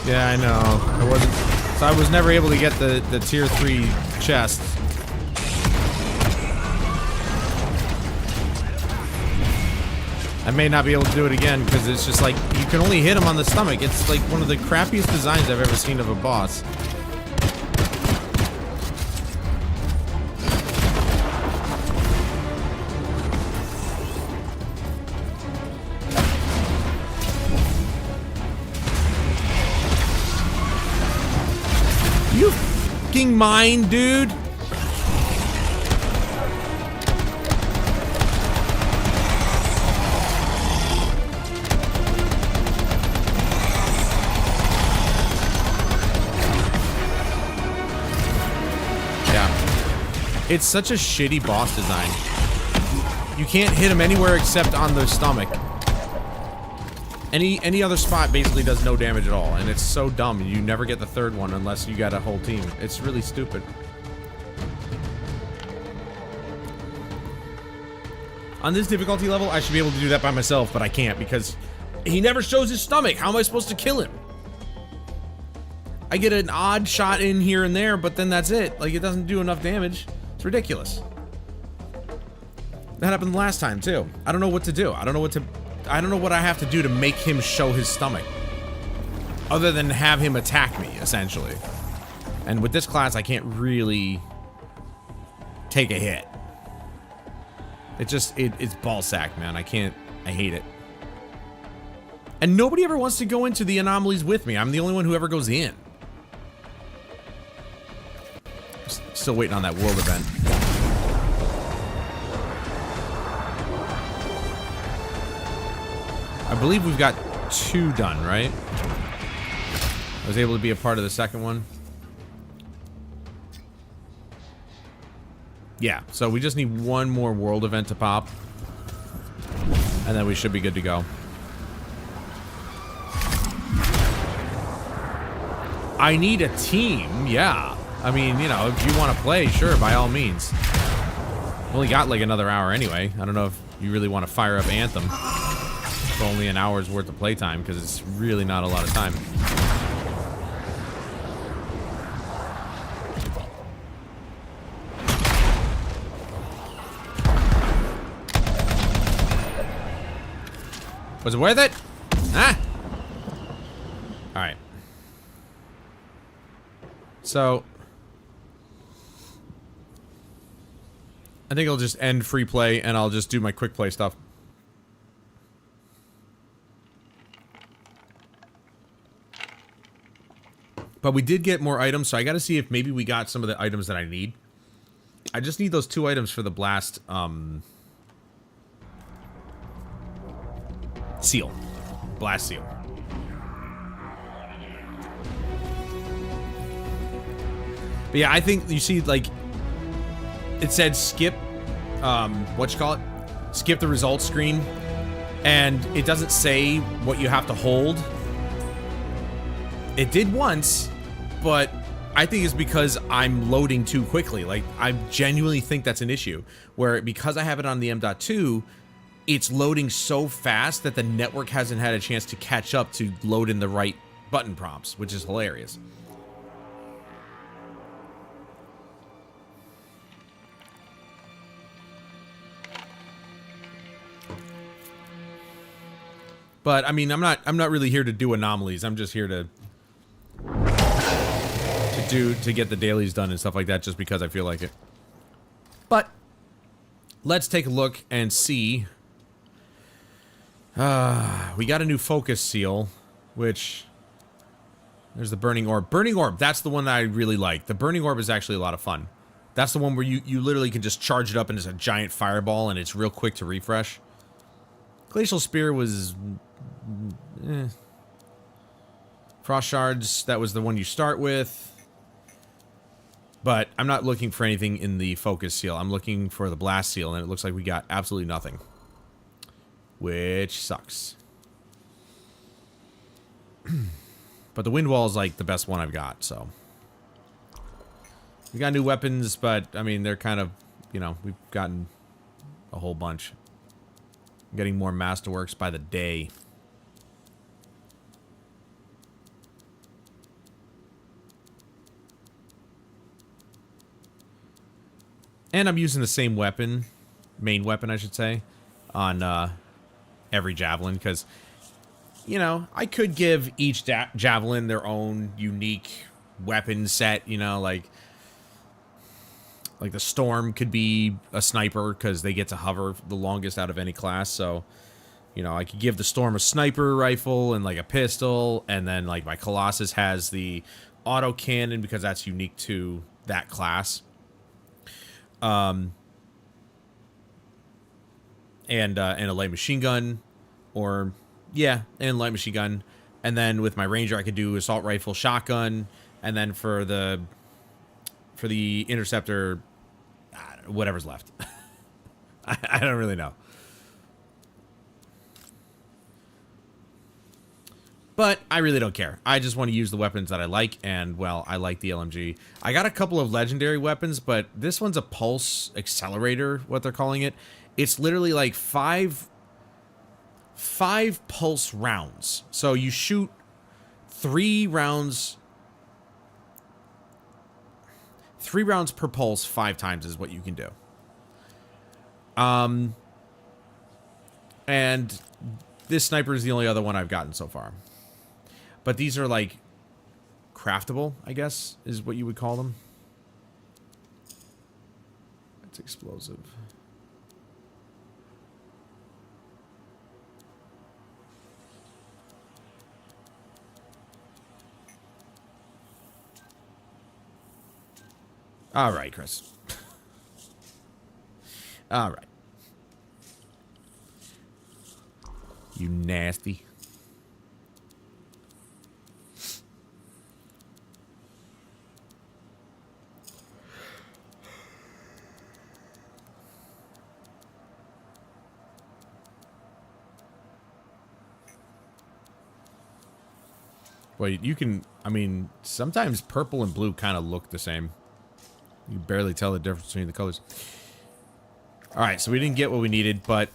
Yeah, I know. I wasn't... So I was never able to get the tier 3 chest. I may not be able to do it again because it's just like, you can only hit him on the stomach. It's like one of the crappiest designs I've ever seen of a boss. You fucking mind, dude? Yeah. It's such a shitty boss design. You can't hit him anywhere except on the stomach. Any other spot basically does no damage at all, and it's so dumb. You never get the third one unless you got a whole team. It's really stupid. On this difficulty level, I should be able to do that by myself, but I can't because he never shows his stomach. How am I supposed to kill him? I get an odd shot in here and there, but then that's it. Like, it doesn't do enough damage. It's ridiculous. That happened last time, too. I don't know what to do. I don't know what I have to do to make him show his stomach. Other than have him attack me, essentially. And with this class, I can't really take a hit. It's ballsack, man. I hate it. And nobody ever wants to go into the anomalies with me. I'm the only one who ever goes in. Still waiting on that world event. I believe we've got 2 done, right? I was able to be a part of the second one. Yeah, so we just need 1 more world event to pop. And then we should be good to go. I need a team, yeah. I mean, you know, if you want to play, sure, by all means. Only got like another hour anyway. I don't know if you really want to fire up Anthem. It's only an hour's worth of playtime because it's really not a lot of time. Was it worth it? Ah! Alright. So, I think I'll just end free play and I'll just do my quick play stuff. But we did get more items, so I gotta see if maybe we got some of the items that I need. I just need those 2 items for the blast, seal. Blast seal. But yeah, I think you see, like, it said skip, skip the results screen, and it doesn't say what you have to hold. It did once, but I think it's because I'm loading too quickly. Like, I genuinely think that's an issue, where because I have it on the M.2, it's loading so fast that the network hasn't had a chance to catch up to load in the right button prompts, which is hilarious. But I mean, I'm not really here to do anomalies. I'm just here to get the dailies done and stuff like that, just because I feel like it. But let's take a look and see. We got a new focus seal, which there's the burning orb. Burning orb, that's the one that I really like. The burning orb is actually a lot of fun. That's the one where you literally can just charge it up and it's a giant fireball and it's real quick to refresh. Glacial Spear was... Frost Shards, that was the one you start with. But I'm not looking for anything in the focus seal. I'm looking for the blast seal, and it looks like we got absolutely nothing. Which sucks. But the wind wall is like the best one I've got, so. We got new weapons, but I mean, they're kind of, you know, we've gotten a whole bunch. Getting more masterworks by the day. And I'm using the same weapon, main weapon I should say, on every javelin, because, you know, I could give each javelin their own unique weapon set, you know, like the Storm could be a sniper because they get to hover the longest out of any class. So, you know, I could give the Storm a sniper rifle and like a pistol, and then like my Colossus has the auto cannon because that's unique to that class. And a light machine gun, or yeah, and light machine gun, and then with my Ranger I could do assault rifle, shotgun, and then for the interceptor, whatever's left. I don't really know. But I really don't care. I just want to use the weapons that I like, and, well, I like the LMG. I got a couple of legendary weapons, but this one's a pulse accelerator, what they're calling it. It's literally like five pulse rounds. So you shoot 3 rounds per pulse 5 times is what you can do. And this sniper is the only other one I've gotten so far. But these are like craftable, I guess, is what you would call them. It's explosive. All right, Chris. All right. You nasty. Wait, you can, I mean, sometimes purple and blue kind of look the same. You can barely tell the difference between the colors. Alright, so we didn't get what we needed, but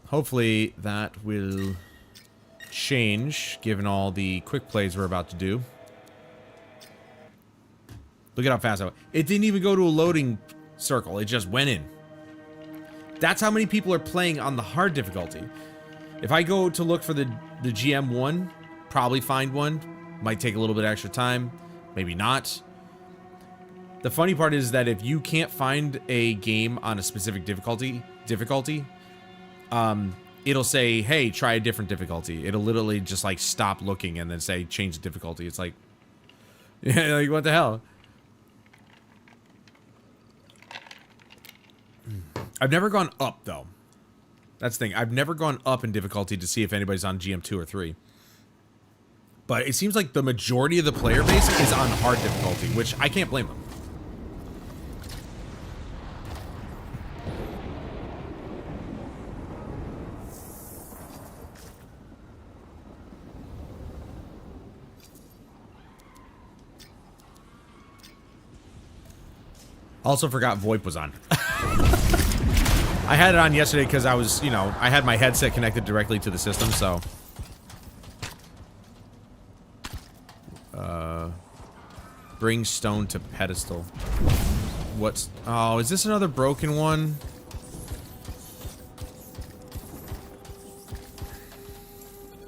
hopefully that will change, given all the quick plays we're about to do. Look at how fast I went. It didn't even go to a loading circle. It just went in. That's how many people are playing on the hard difficulty. If I go to look for the GM one, probably find one. Might take a little bit extra time. Maybe not. The funny part is that if you can't find a game on a specific difficulty, it'll say, hey, try a different difficulty. It'll literally just like stop looking and then say change the difficulty. It's like, yeah, like what the hell? I've never gone up though. That's the thing. I've never gone up in difficulty to see if anybody's on GM2 or 3. But it seems like the majority of the player base is on hard difficulty, which I can't blame them. Also forgot VoIP was on. I had it on yesterday because I was, you know, I had my headset connected directly to the system, so. Bring stone to pedestal. What's... Oh, is this another broken one?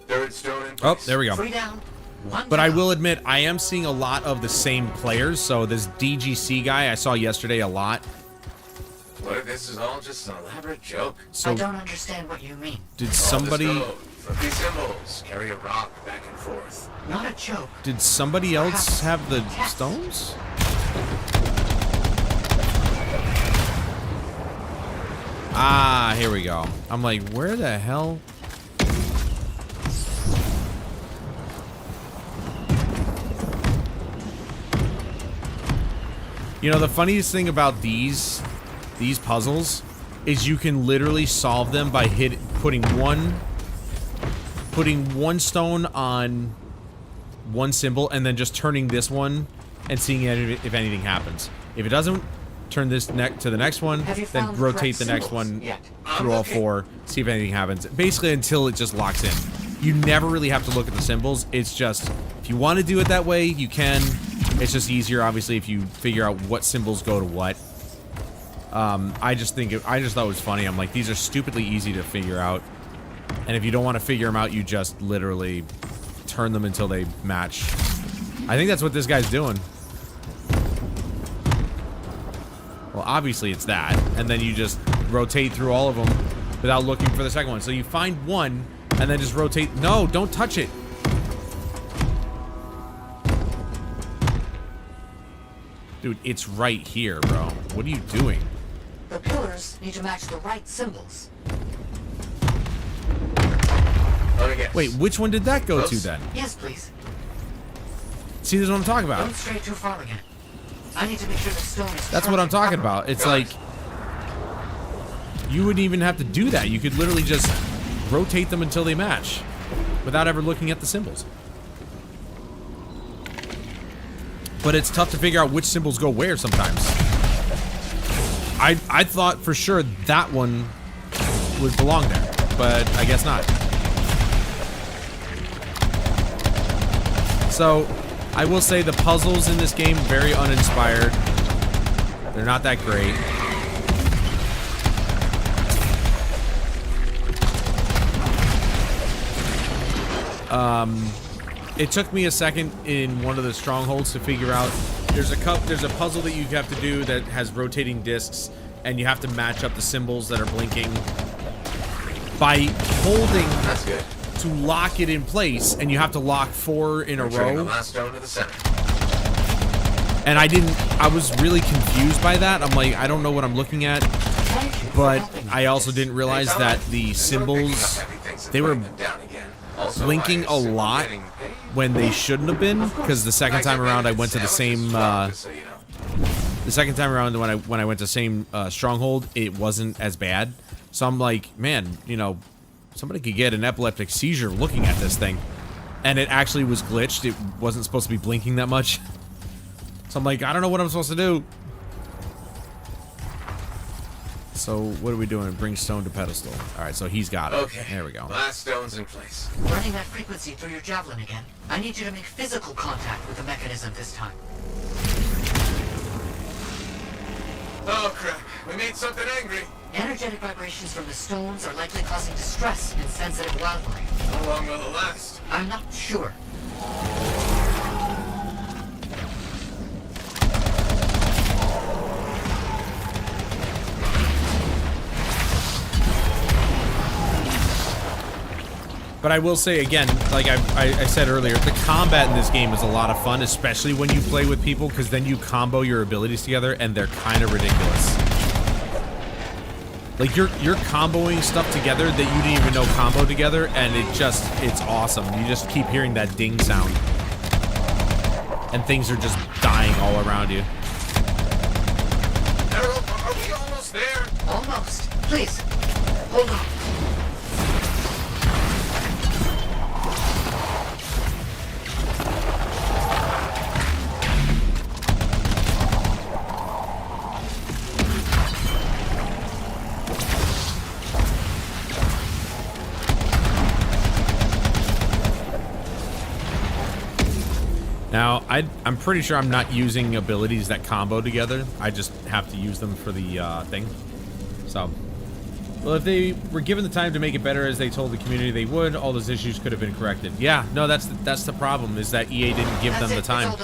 Third stone in place. Oh, there we go. Three down. One But I down. will admit, I am seeing a lot of the same players. So this DGC guy I saw yesterday a lot. What if this is all just an elaborate joke? So I don't understand what you mean. did somebody... Flip these symbols. Carry a rock back and forth. Not a joke. Did somebody else have the stones? Ah, here we go. I'm like, where the hell? You know, the funniest thing about these puzzles is you can literally solve them by putting one stone on one symbol and then just turning this one and seeing if anything happens. If it doesn't, turn this to the next one, then rotate the next one through all four, see if anything happens. Basically until it just locks in. You never really have to look at the symbols. It's just, if you want to do it that way, you can. It's just easier, obviously, if you figure out what symbols go to what. I just thought it was funny. I'm like, these are stupidly easy to figure out. And if you don't want to figure them out, you just literally turn them until they match. I think that's what this guy's doing. Well, obviously it's that. And then you just rotate through all of them without looking for the second one. So you find one and then just rotate. No, don't touch it. Dude, it's right here, bro. What are you doing? The pillars need to match the right symbols. Let me guess. Wait, which one did that go to then? Yes, please. See, this is what I'm talking about. Don't stray too far again. I need to make sure the stone is... That's what I'm talking about. It's like, you wouldn't even have to do that. You could literally just rotate them until they match without ever looking at the symbols. But it's tough to figure out which symbols go where sometimes. I thought for sure that one would belong there, but I guess not. So, I will say the puzzles in this game, very uninspired. They're not that great. It took me a second in one of the strongholds to figure out there's a puzzle that you have to do that has rotating discs, and you have to match up the symbols that are blinking by holding That's good. to lock it in place, and you have to lock 4 in a Returning the row. last stone to the center. And I was really confused by that. I'm like, I don't know what I'm looking at, but I also didn't realize that the symbols, they were blinking a lot when they shouldn't have been, because the second time around I went to the same when I went to the same stronghold, it wasn't as bad. So I'm like, man, you know, somebody could get an epileptic seizure looking at this thing. And it actually was glitched. It wasn't supposed to be blinking that much. So I'm like, I don't know what I'm supposed to do. So what are we doing? Bring stone to pedestal. All right, so he's got it. Okay. There we go. Last stone's in place. Running that frequency through your javelin again. I need you to make physical contact with the mechanism this time. Oh crap, we made something angry. Energetic vibrations from the stones are likely causing distress in sensitive wildlife. How long will it last? I'm not sure. But I will say again, like I said earlier, the combat in this game is a lot of fun, especially when you play with people, because then you combo your abilities together, and they're kind of ridiculous. Like, you're comboing stuff together that you didn't even know combo together, and it's awesome. You just keep hearing that ding sound. And things are just dying all around you. Harold, are we almost there? Almost. Please, hold on. Now, I'm pretty sure I'm not using abilities that combo together. I just have to use them for the thing. So, well, if they were given the time to make it better as they told the community they would, all those issues could have been corrected. Yeah, no, that's the problem, is that EA didn't give them the time.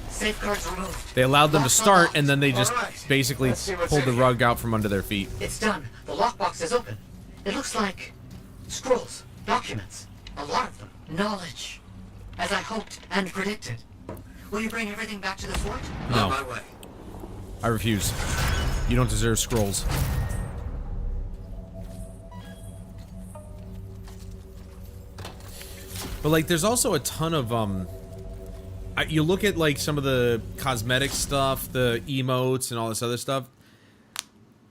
Safeguards removed. They allowed them to Lock's start, unlocked. and then they just Alright, basically let's see what's pulled the in rug out from under their feet. It's done. The lockbox is open. It looks like scrolls, documents, a lot of them. Knowledge, as I hoped and predicted. Will you bring everything back to the fort? No. On my way. I refuse. You don't deserve scrolls. But, like, there's also a ton of, you look at, like, some of the cosmetic stuff, the emotes and all this other stuff,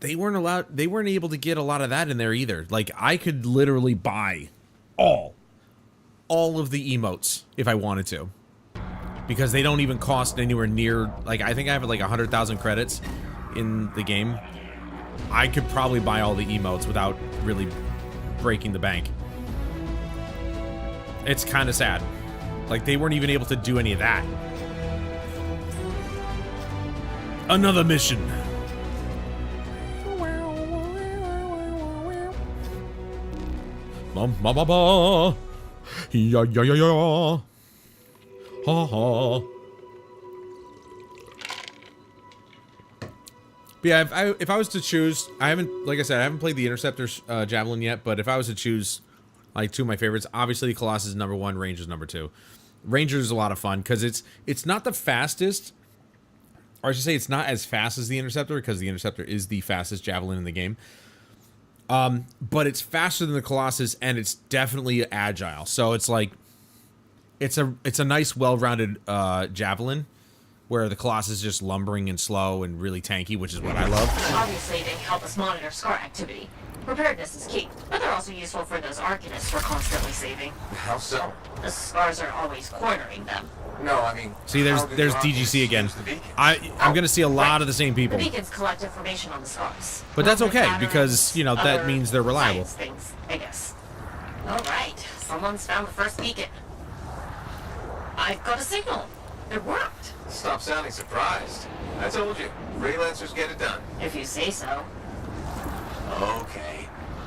they weren't able to get a lot of that in there either. Like, I could literally buy all of the emotes if I wanted to. Because they don't even cost anywhere near, like, I think I have like 100,000 credits in the game. I could probably buy all the emotes without really breaking the bank. It's kind of sad. Like, they weren't even able to do any of that. Another mission. Ba ba ba. Ya ya ya ya. Ha ha. But yeah, if I was to choose, like I said, I haven't played the Interceptor Javelin yet, but if I was to choose, like, two of my favorites, obviously Colossus is number 1, Ranger's number 2. Ranger is a lot of fun, because it's not the fastest, or I should say it's not as fast as the Interceptor, because the Interceptor is the fastest Javelin in the game. But it's faster than the Colossus, and it's definitely agile. So it's like, it's a nice, well-rounded Javelin, where the Colossus is just lumbering and slow and really tanky, which is what I love. Obviously, they help us monitor scar activity. Preparedness is key, but they're also useful for those Arcanists we're constantly saving. How so? The scars are always cornering them. No, I mean... See, how did there's the DGC Arcanists again. use the beacon? I'm gonna see a lot of the same The people. beacons collect information on the scars. But that's Movement okay, patterns, because, you know, that other means they're reliable. science things, I guess. Alright, someone's found the first beacon. I've got a signal. It worked. Stop sounding surprised. I told you, freelancers get it done. If you say so. Okay.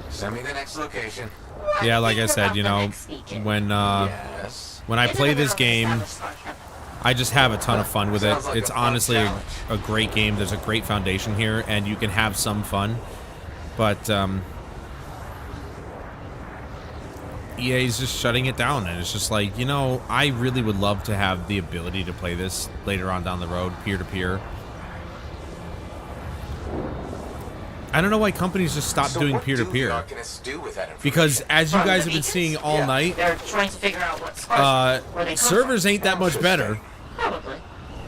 Send me the next location. Yeah, like I said, you know, when Yes. I play this game, I just have a ton of fun with it. It's honestly a great game. There's a great foundation here, and you can have some fun. But EA is just shutting it down, and it's just like, you know, I really would love to have the ability to play this later on down the road, peer-to-peer. I don't know why companies just stopped doing peer-to-peer. Because as you guys have been seeing all night, They're trying to figure out what scars where they come servers from. ain't that much better. Probably.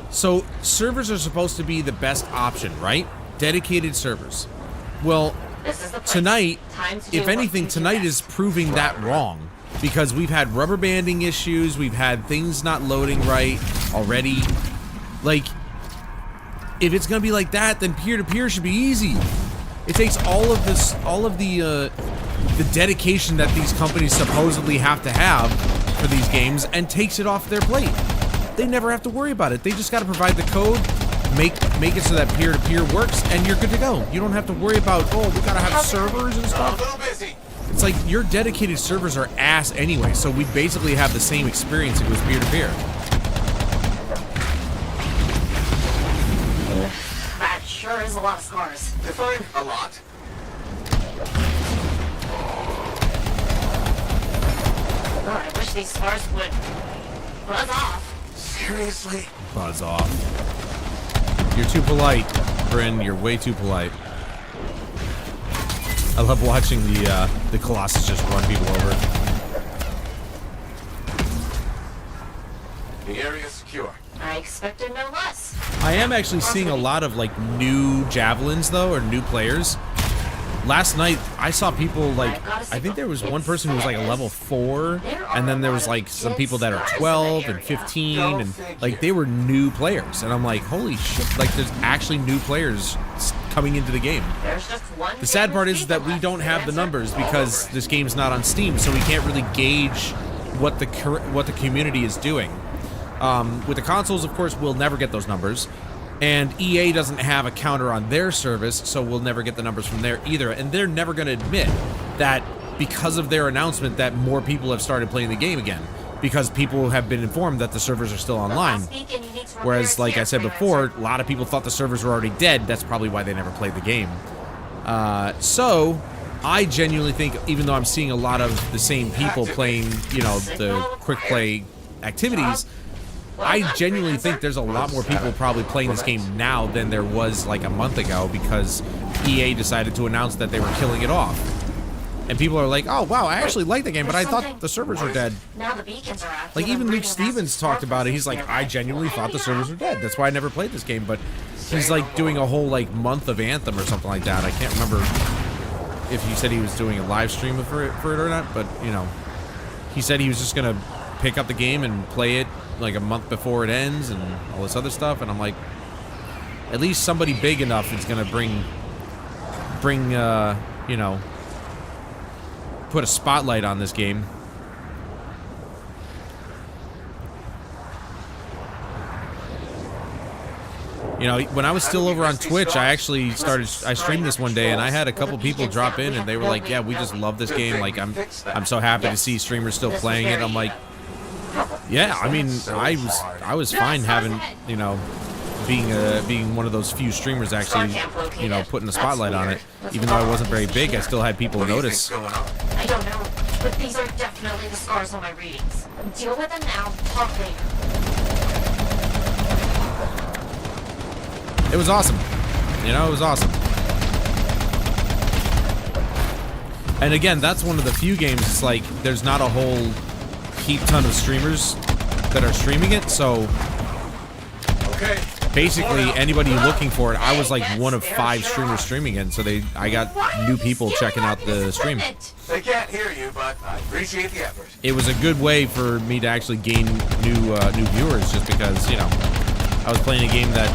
So servers are supposed to be the best option, right? Dedicated servers. Well, This is the place. tonight, Time to do if what anything, you do tonight best. is proving that wrong. Because we've had rubber banding issues, we've had things not loading right already. Like, if it's gonna be like that, then peer-to-peer should be easy. It takes all of this, all of the dedication that these companies supposedly have to have for these games, and takes it off their plate. They never have to worry about it. They just got to provide the code, make it so that peer-to-peer works, and you're good to go. You don't have to worry about, oh, we gotta have servers and stuff. A little busy. It's like your dedicated servers are ass anyway, so we basically have the same experience if it was peer-to-peer. That sure is a lot of scars. Define a lot. God, I wish these scars would buzz off. Seriously? Buzz off. You're too polite, Bryn. You're way too polite. I love watching the Colossus just run people over. The area's secure. I expected no less. I am actually seeing a lot of like new javelins though, or new players. Last night I saw people like, I think there was one person who was like a level 4, and then there was like some people that are 12 and 15, and like they were new players, and I'm like, holy shit! Like there's actually new players coming into the game. There's just one. The sad part is that we don't have the numbers because this game's not on Steam, so we can't really gauge what the community is doing. With the consoles, of course, we'll never get those numbers. And EA doesn't have a counter on their service, so we'll never get the numbers from there either. And they're never going to admit that because of their announcement that more people have started playing the game again. Because people have been informed that the servers are still online. Whereas, like I said before, a lot of people thought the servers were already dead. That's probably why they never played the game. So, I genuinely think, even though I'm seeing a lot of the same people playing, you know, the quick play activities, I genuinely think there's a lot more people probably playing this game now than there was like a month ago because EA decided to announce that they were killing it off. And people are like, oh wow, I actually like the game, but I thought the servers were dead. Now the beacons are active. Like even and Luke bringing Stevens massive talked about it. He's like, scars I with genuinely them. thought the servers were dead. That's why I never played this game. But he's like doing a whole like month of Anthem or something like that. I can't remember if he said he was doing a live stream for it or not, but you know, he said he was just gonna pick up the game and play it like a month before it ends and all this other stuff. And I'm like, at least somebody big enough is gonna bring you know, put a spotlight on this game. You know, when I was still over on Twitch, I streamed this one day, and I had a couple people drop in, and they were like, yeah, we just love this game. Like, I'm so happy to see streamers still playing it. I'm like, yeah, I mean, I was fine having, you know, being one of those few streamers actually, you know, putting the spotlight on it. Even though I wasn't very big, I still had people notice. I don't know, but these are definitely the scars on my readings. Deal with them now. Talk later. It was awesome. You know, it was awesome. And again, that's one of the few games, it's like, there's not a whole heap ton of streamers that are streaming it, so Okay. basically anybody looking for it, I was like one of 5 streamers streaming it, so I got new people checking out the stream. They can't hear you, but I appreciate the effort. It was a good way for me to actually gain new viewers, just because, you know, I was playing a game that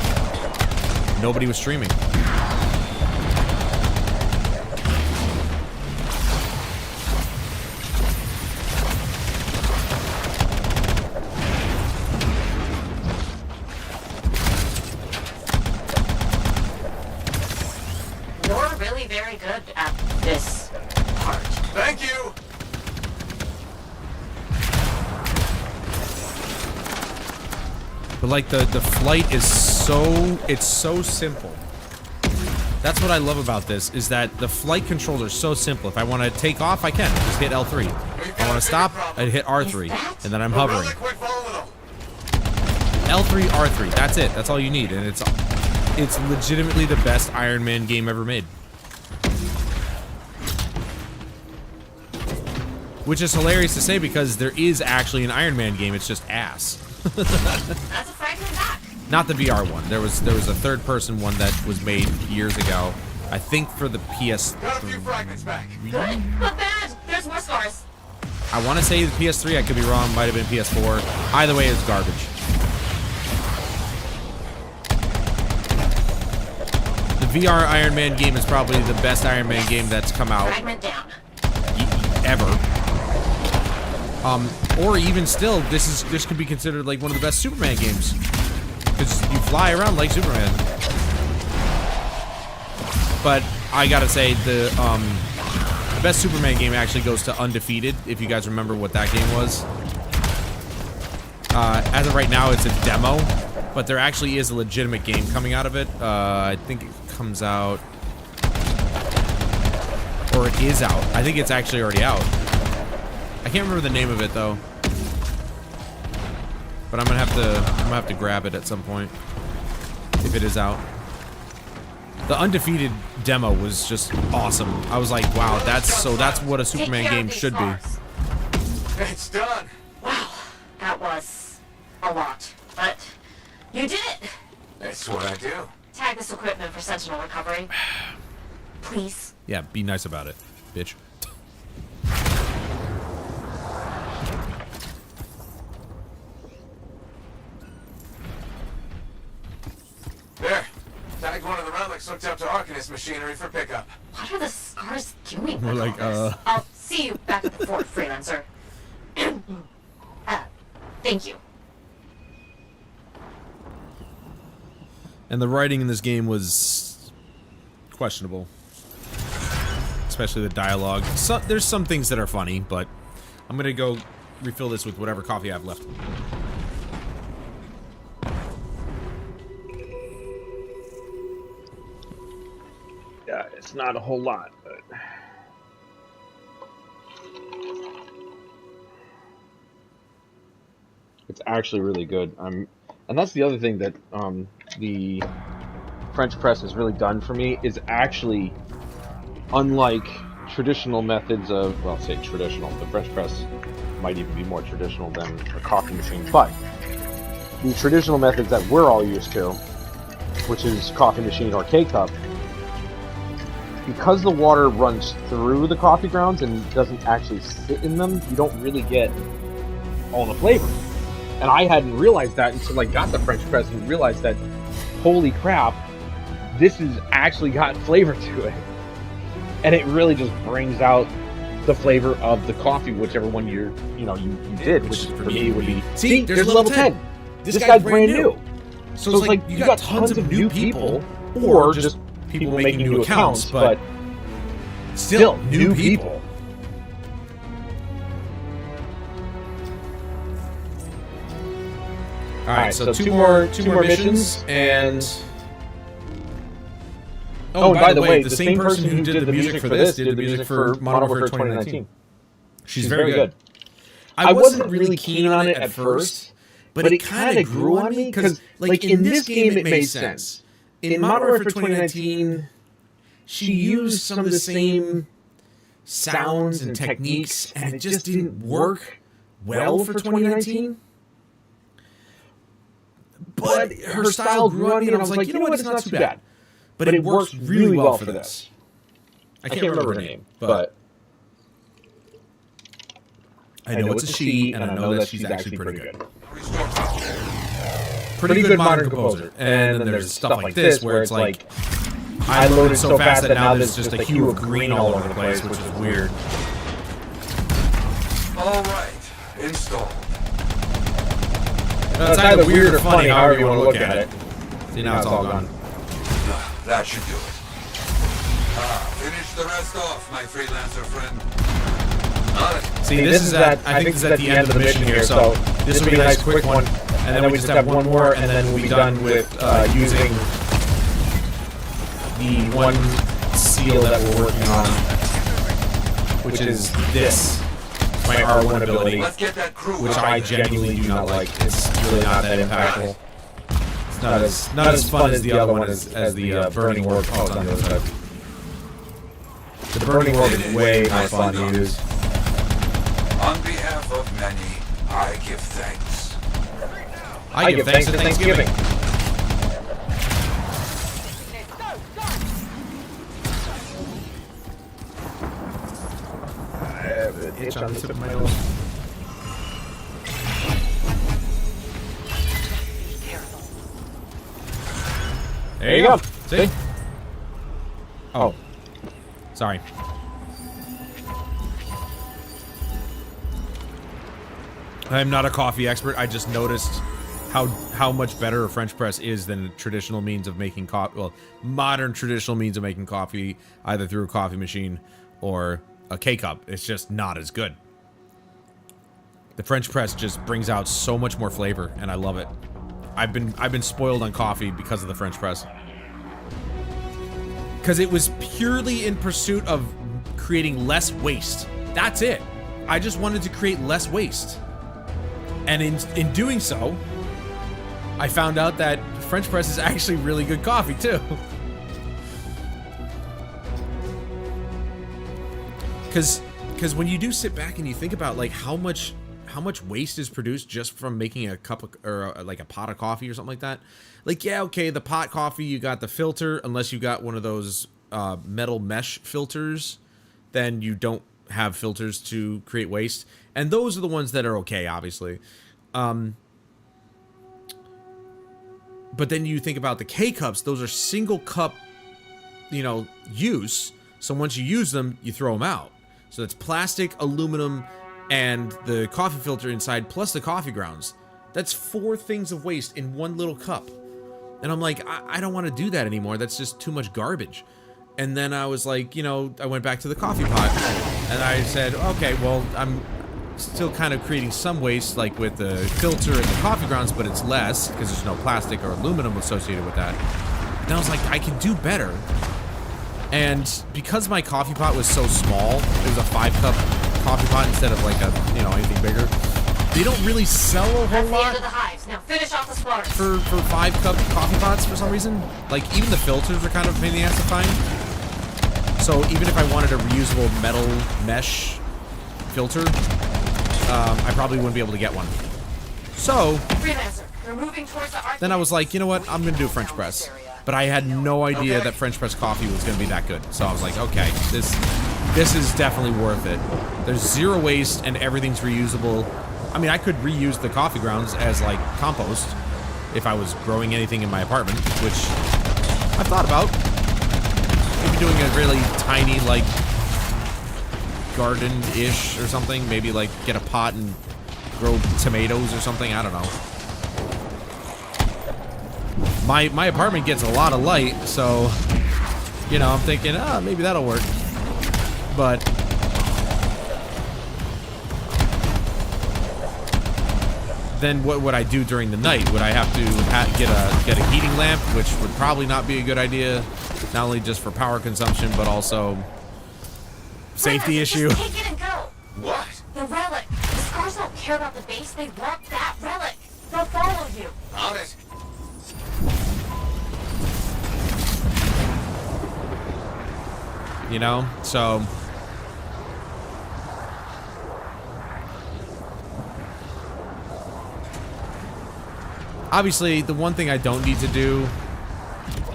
nobody was streaming. You're really very good at this part. Thank you. But like the flight is it's so simple. That's what I love about this, is that the flight controls are so simple. If I want to take off, I can. Just hit L3. If I want to stop, I hit R3. And then I'm hovering. L3, R3. That's it. That's all you need. And it's legitimately the best Iron Man game ever made. Which is hilarious to say because there is actually an Iron Man game. It's just ass. That's a fragment back. Not the VR one. There was a third-person one that was made years ago. I think for the PS. Got a few fragments back. Good, not bad. There's more scars. I want to say the PS3. I could be wrong. Might have been PS4. Either way, it's garbage. The VR Iron Man game is probably the best Iron Man game that's come out Fragment down. ever. Or even still, this could be considered like one of the best Superman games. Because you fly around like Superman. But I gotta say, the best Superman game actually goes to Undefeated, if you guys remember what that game was. As of right now, it's a demo, but there actually is a legitimate game coming out of it. I think it comes out... Or it is out. I think it's actually already out. I can't remember the name of it, though. But I'm gonna have to grab it at some point if it is out. The Undefeated demo was just awesome. I was like, wow, that's what a Superman game should be. It's done. Wow, that was a lot, but you did it. That's what I do. Tag this equipment for Sentinel recovery, please. Yeah, be nice about it, bitch. There. Tag one of the relics hooked up to Arcanist machinery for pickup. What are the scars doing? We're with like, all this? I'll see you back at the fort, freelancer. Thank you. And the writing in this game was questionable. Especially the dialogue. There's some things that are funny, but I'm gonna go refill this with whatever coffee I have left. Yeah, it's not a whole lot, but... It's actually really good. And that's the other thing that the French press has really done for me, is actually, unlike traditional methods of, well, say traditional, the French press might even be more traditional than a coffee machine, but the traditional methods that we're all used to, which is coffee machine or K-cup, because the water runs through the coffee grounds and doesn't actually sit in them, you don't really get all the flavor. And I hadn't realized that until I got the French press and realized that, holy crap, this has actually got flavor to it. And it really just brings out the flavor of the coffee, whichever one you did, which for me would be... See, there's level 10. This guy's brand new. So it's like, you got tons of new people, or just people making new accounts, but still new people. Alright, so two more missions, and... Oh, by the way, the same person who did the music for this did the music for Modern Warfare 2019. She's very good. I wasn't really keen on it at first, but it kind of grew on me, because, like, in this game it made sense. In Modern Warfare 2019, she used some of the same sounds and techniques, and it just didn't work well for 2019. But her style grew on me, and I was like, you know what, it's not too bad. But it works really well for this. I can't remember her name, but I know it's a she, and I know that she's actually pretty good. Pretty good modern composer. And then there's stuff like this, where it's like, I loaded so fast that now there's just a hue of green all over the place, which is weird. Alright, installed. It's either weird or funny, however you want to look at it. See, now it's all gone. That should do it. Finish the rest off, my freelancer friend. See, this is at, I think this is at the end of the mission here, so this will be a nice quick one, and then we just have one more, and then we'll be done with using the one seal that we're working on, which is this, my R1 ability, Let's get that crew. which I genuinely do not like. It's really not that impactful. It's not as fun as the other one, as the Burning Orb. Oh, it's on the other side. The Burning Orb is way more fun to use. On behalf of many, I give thanks. I give thanks at Thanksgiving. I have an itch on the tip of my nose. There you go. See? Oh. Sorry. I'm not a coffee expert. I just noticed how much better a French press is than a traditional means of making coffee. Well, modern traditional means of making coffee, either through a coffee machine or a K-cup. It's just not as good. The French press just brings out so much more flavor, and I love it. I've been spoiled on coffee because of the French press. Because it was purely in pursuit of creating less waste. That's it. I just wanted to create less waste. And in doing so, I found out that French press is actually really good coffee too. Because when you do sit back and you think about like how much waste is produced just from making a cup of, or like a pot of coffee or something like that. Like, yeah, okay, the pot coffee, you got the filter, unless you got one of those metal mesh filters, then you don't have filters to create waste. And those are the ones that are okay, obviously. But then you think about the K-cups, those are single cup, you know, use. So once you use them, you throw them out. So it's plastic, aluminum, and the coffee filter inside, plus the coffee grounds. That's 4 things of waste in one little cup. And I'm like, I don't want to do that anymore. That's just too much garbage. And then I was like, you know, I went back to the coffee pot. And I said, okay, well, I'm still kind of creating some waste, like with the filter and the coffee grounds, but it's less, because there's no plastic or aluminum associated with that. And I was like, I can do better. And because my coffee pot was so small, it was a 5-cup coffee pot instead of like a, you know, anything bigger. They don't really sell a whole That's the lot end of the hives. Now finish off the spoilers. for 5-cup coffee pots for some reason. Like, even the filters are kind of a pain in the ass to find. So even if I wanted a reusable metal mesh filter, I probably wouldn't be able to get one. So Freelancer, you're moving towards the then I was like, you know what, I'm gonna do a French press. But I had no idea that French press coffee was gonna be that good. So I was like, okay, this is definitely worth it. There's 0 waste and everything's reusable. I mean, I could reuse the coffee grounds as like compost if I was growing anything in my apartment, which I've thought about. Maybe doing a really tiny, like, garden-ish or something. Maybe, like, get a pot and grow tomatoes or something. I don't know. My apartment gets a lot of light, so, you know, I'm thinking, maybe that'll work. But then what would I do during the night? Would I have to get a heating lamp, which would probably not be a good idea, not only just for power consumption, but also safety issue. Just take it and go. What? The relic. The Scars don't care about the base. They want that relic. They'll follow you. On it. You know, so obviously the one thing I don't need to do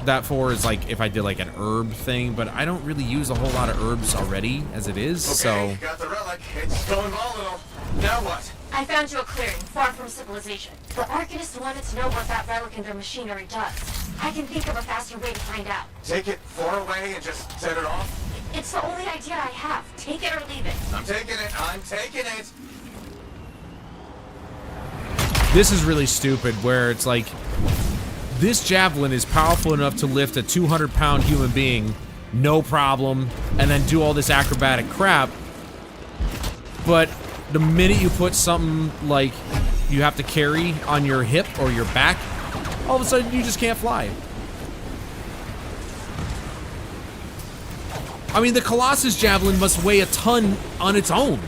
that for is like if I did like an herb thing, but I don't really use a whole lot of herbs already as it is. Okay, So got the relic. It's going volatile. Now what? I found you a clearing, far from civilization. The Arcanists wanted to know what that relic in their machinery does. I can think of a faster way to find out. Take it far away and just set it off? It's the only idea I have. Take it or leave it. I'm taking it. I'm taking it. this is really stupid where it's like this javelin is powerful enough to lift a 200-pound human being, no problem, and then do all this acrobatic crap. But the minute you put something like you have to carry on your hip or your back, all of a sudden you just can't fly. I mean, the Colossus Javelin must weigh a ton on its own.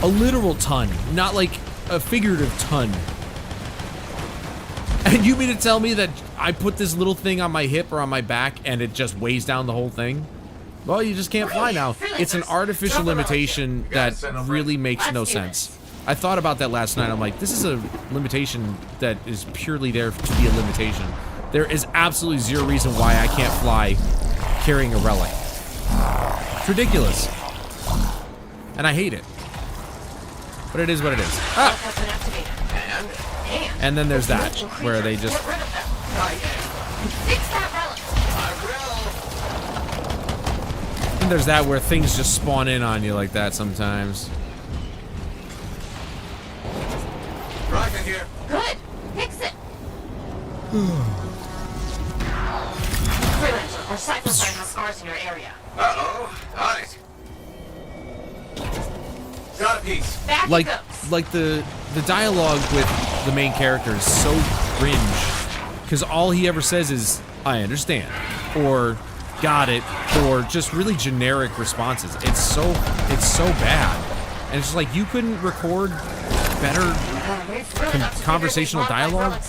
A literal ton, not like a figurative ton. And you mean to tell me that I put this little thing on my hip or on my back and it just weighs down the whole thing? Well, you just can't fly now. It's an artificial limitation that really makes no sense. I thought about that last night. I'm like, this is a limitation that is purely there to be a limitation. There is absolutely zero reason why I can't fly carrying a relic. It's ridiculous. And I hate it. But it is what it is. Ah! And then there's that, where they just... And there's that where things just spawn in on you like that sometimes. Rocket here. Good. Fix it. Freelancer or Cypher sign has scars in your area. Uh-oh. On it. Got a piece. Back it goes. Like the dialogue with the main character is so cringe, because all he ever says is "I understand" or "got it" or just really generic responses. It's so bad, and it's just like you couldn't record better conversational dialogue.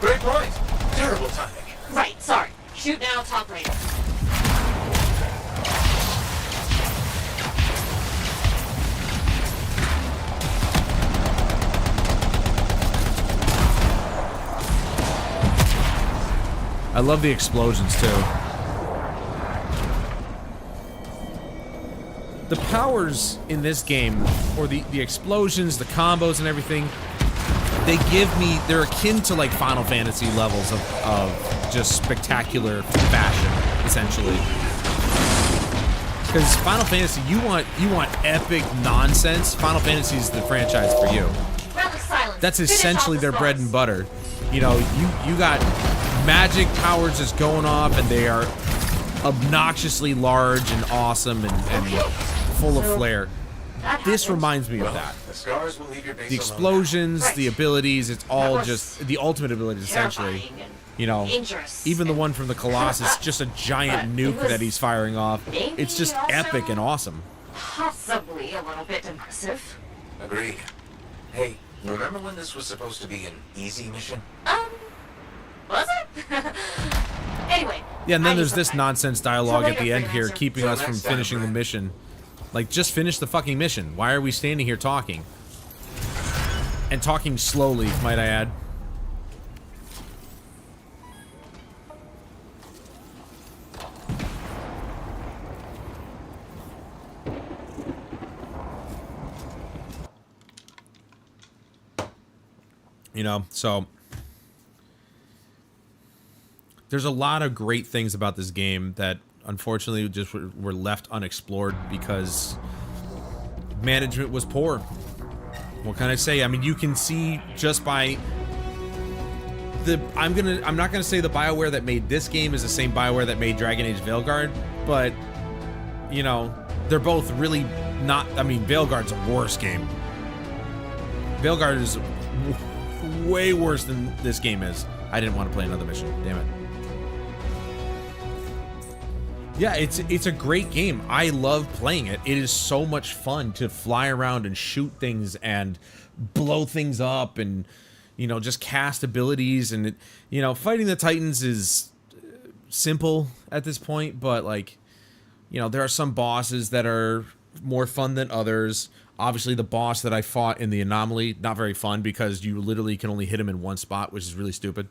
Great point. Terrible timing. Right. Sorry. Shoot now. Talk later. I love the explosions, too. The powers in this game, or the explosions, the combos and everything, they're akin to like Final Fantasy levels of just spectacular fashion, essentially. Because Final Fantasy, you want epic nonsense. Final Fantasy is the franchise for you. That's essentially their bread and butter. You know, you got magic powers just going off, and they are obnoxiously large and awesome and full of flair. This reminds me of that. The scars will leave your base The explosions, the abilities, it's all just the ultimate abilities, essentially. You know, even the one from the Colossus, just a giant nuke that he's firing off. It's just epic and awesome. Possibly a little bit impressive. Agreed. Hey, remember when this was supposed to be an easy mission? Was it? Anyway. Yeah, and then there's this nonsense dialogue at the end here, keeping us from finishing the mission. Like, just finish the fucking mission. Why are we standing here talking? And talking slowly, might I add. You know, so there's a lot of great things about this game that unfortunately just were left unexplored because management was poor. What can I say? I mean, you can see just by the I'm not gonna say the BioWare that made this game is the same BioWare that made Dragon Age Veilguard, but you know, they're both really not. I mean, Veilguard's a worse game. Veilguard is way worse than this game is. I didn't want to play another mission. Damn it. Yeah, it's a great game. I love playing it. It is so much fun to fly around and shoot things and blow things up and, you know, just cast abilities. And, you know, fighting the Titans is simple at this point, but, like, you know, there are some bosses that are more fun than others. Obviously, the boss that I fought in the Anomaly, not very fun because you literally can only hit him in one spot, which is really stupid.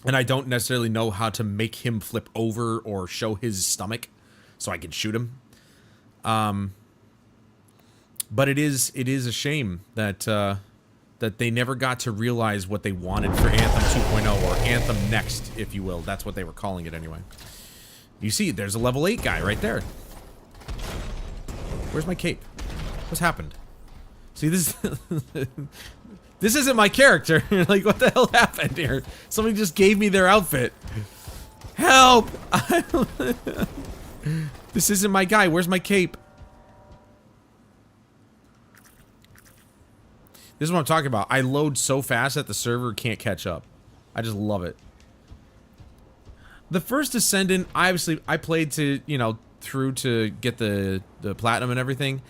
And I don't necessarily know how to make him flip over or show his stomach so I can shoot him. But it is a shame that that they never got to realize what they wanted for Anthem 2.0, or Anthem Next, if you will. That's what they were calling it anyway. You see, there's a level 8 guy right there. Where's my cape? What's happened? See, this this isn't my character. Like, what the hell happened here? Somebody just gave me their outfit. Help! This isn't my guy. Where's my cape? This is what I'm talking about. I load so fast that the server can't catch up. I just love it. The first Ascendant, I played to, you know, through to get the platinum and everything.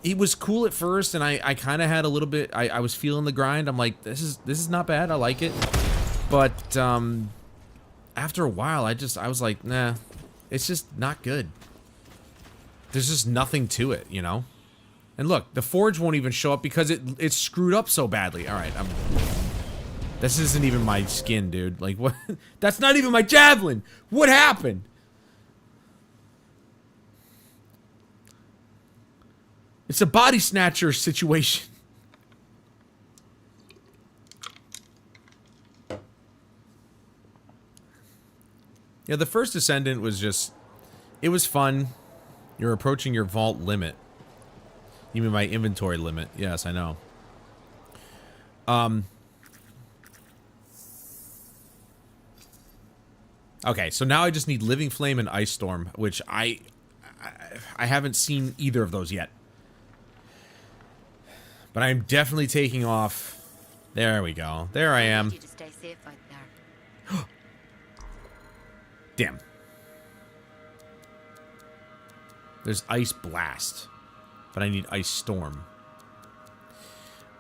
It was cool at first, and I kind of had a little bit. I was feeling the grind. I'm like, this is not bad. I like it, but after a while, I was like, nah, it's just not good. There's just nothing to it, you know. And look, the forge won't even show up because it's screwed up so badly. All right, this isn't even my skin, dude. Like, what? That's not even my javelin. What happened? It's a body snatcher situation. Yeah, the first Ascendant was just... It was fun. You're approaching your vault limit. You mean my inventory limit? Yes, I know. Okay, so now I just need Living Flame and Ice Storm, which I haven't seen either of those yet. But I'm definitely taking off. There we go. There I am. You to stay safe out there. Damn. There's Ice Blast. But I need Ice Storm.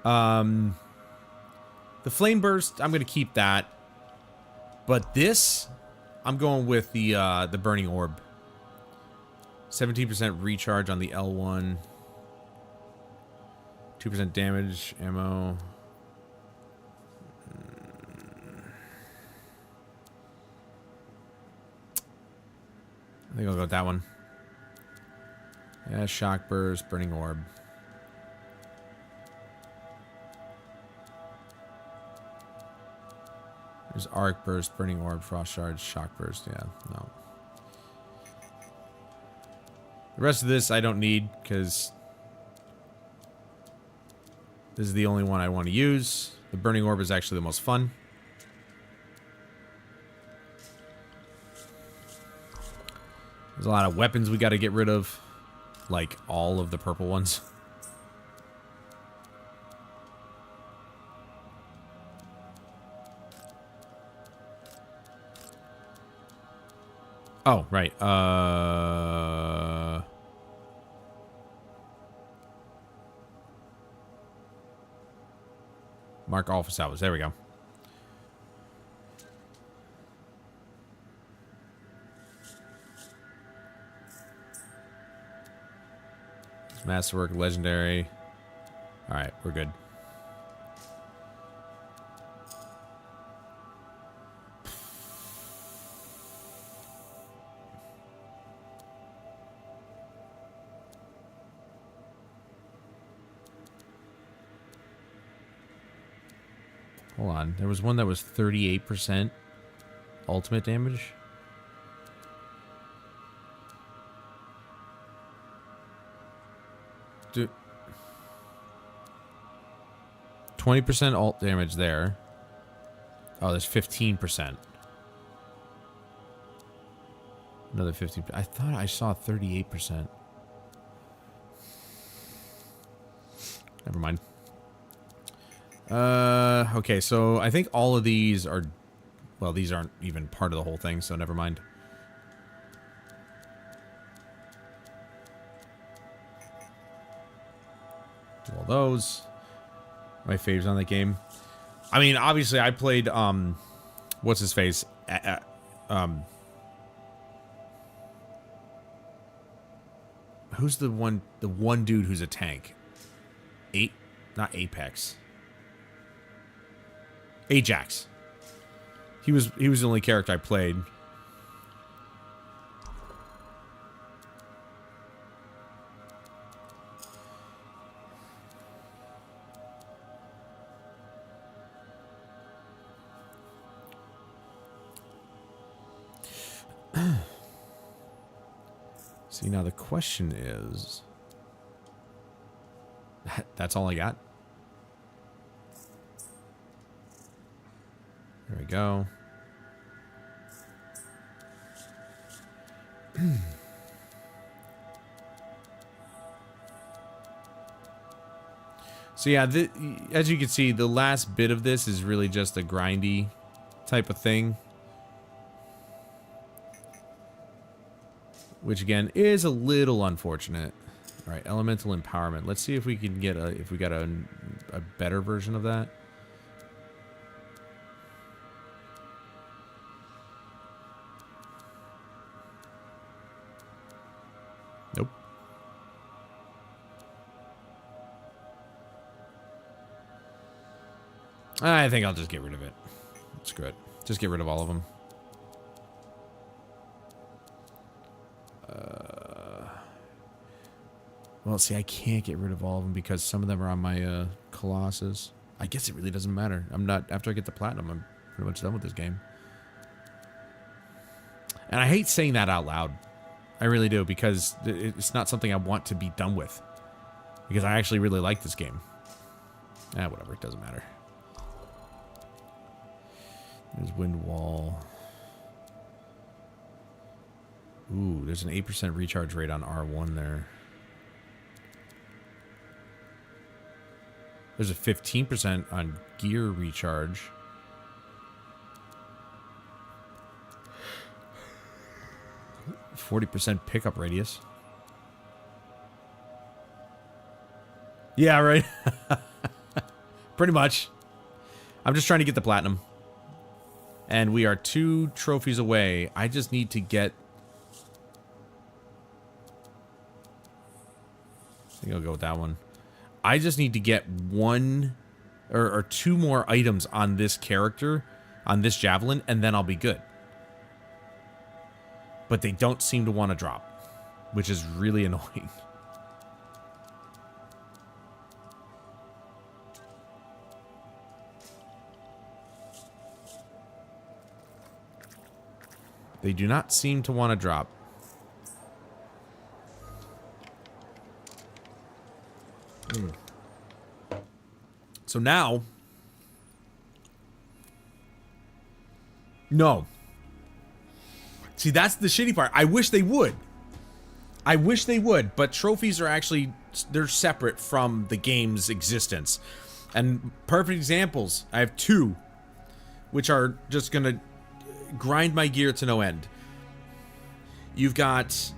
The Flame Burst, I'm going to keep that. But this, I'm going with the Burning Orb. 17% recharge on the L1. 2% damage, ammo. I think I'll go with that one. Yeah, Shock Burst, Burning Orb. There's Arc Burst, Burning Orb, Frost Charge, Shock Burst. Yeah, no. The rest of this I don't need because this is the only one I want to use. The Burning Orb is actually the most fun. There's a lot of weapons we got to get rid of. Like all of the purple ones. Oh, right. Mark office hours. There we go. Masterwork, legendary. Alright, we're good. Hold on. There was one that was 38% ultimate damage. Dude. 20% alt damage there. Oh, there's 15%. Another 15%. I thought I saw 38%. Never mind. Okay, so I think all of these are... Well, these aren't even part of the whole thing, so never mind. Do all those. My faves on that game. I mean, obviously, I played, what's his face? Who's the one dude who's a tank? Not Apex. Ajax. He was the only character I played. See, now the question is... That's all I got? There we go. So yeah, as you can see, the last bit of this is really just a grindy type of thing. Which again is a little unfortunate. All right, elemental empowerment. Let's see if we can get if we got a better version of that. Nope. I think I'll just get rid of it. Screw it. Just get rid of all of them. Well, see, I can't get rid of all of them because some of them are on my Colossus. I guess it really doesn't matter. I'm not, after I get the platinum, I'm pretty much done with this game. And I hate saying that out loud. I really do, because it's not something I want to be done with. Because I actually really like this game. Whatever, it doesn't matter. There's Wind Wall. Ooh, there's an 8% recharge rate on R1 there. There's a 15% on gear recharge. %40 pickup radius. Yeah, right. Pretty much. I'm just trying to get the platinum. And we are 2 trophies away. I just need to get... I think I'll go with that one. I just need to get 1 or 2 more items on this character, on this javelin, and then I'll be good. But they don't seem to want to drop, which is really annoying. They do not seem to want to drop. So now... No. See, that's the shitty part. I wish they would. I wish they would, but trophies are actually... They're separate from the game's existence. And perfect examples. I have 2, which are just going to grind my gear to no end. You've got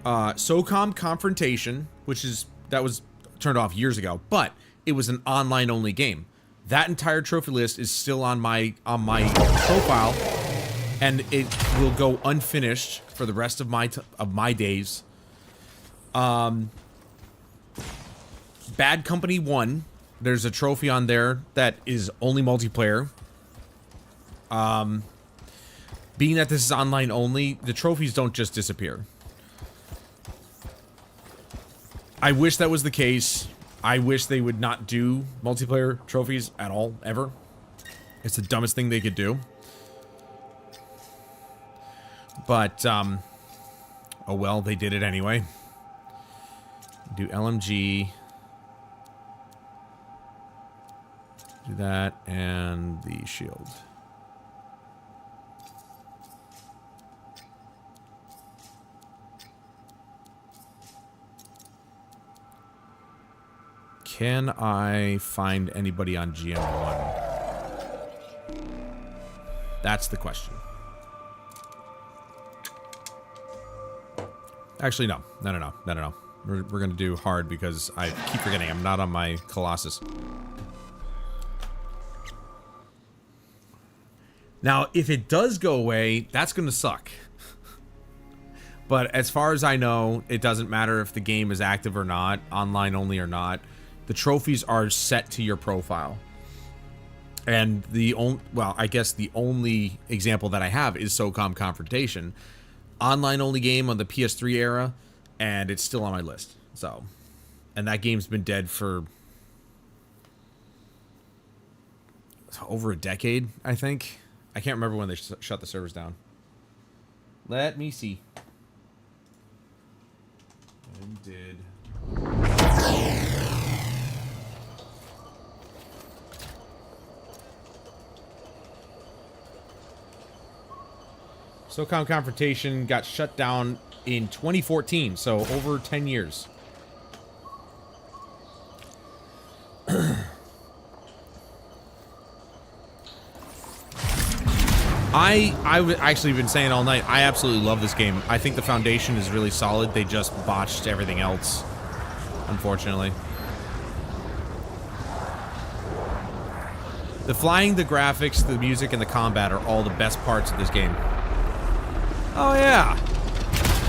SOCOM Confrontation, which is... That was turned off years ago, but it was an online-only game. That entire trophy list is still on my profile, and it will go unfinished for the rest of my days. Bad Company 1, there's a trophy on there that is only multiplayer. Being that this is online only, the trophies don't just disappear. I wish that was the case. I wish they would not do multiplayer trophies at all, ever. It's the dumbest thing they could do. But, oh well, they did it anyway. Do LMG. Do that, and the shield. Can I find anybody on GM1? That's the question. Actually, no. No. We're going to do hard because I keep forgetting I'm not on my Colossus. Now, if it does go away, that's going to suck. But as far as I know, it doesn't matter if the game is active or not, online only or not. The trophies are set to your profile. And the only, well, I guess the only example that I have is SOCOM Confrontation. Online only game on the PS3 era, and it's still on my list. So, and that game's been dead for over a decade, I think. I can't remember when they shut the servers down. Let me see. When did... SOCOM Confrontation got shut down in 2014, so over 10 years. I've actually been saying all night, I absolutely love this game. I think the foundation is really solid. They just botched everything else, unfortunately. The flying, the graphics, the music, and the combat are all the best parts of this game. Oh yeah!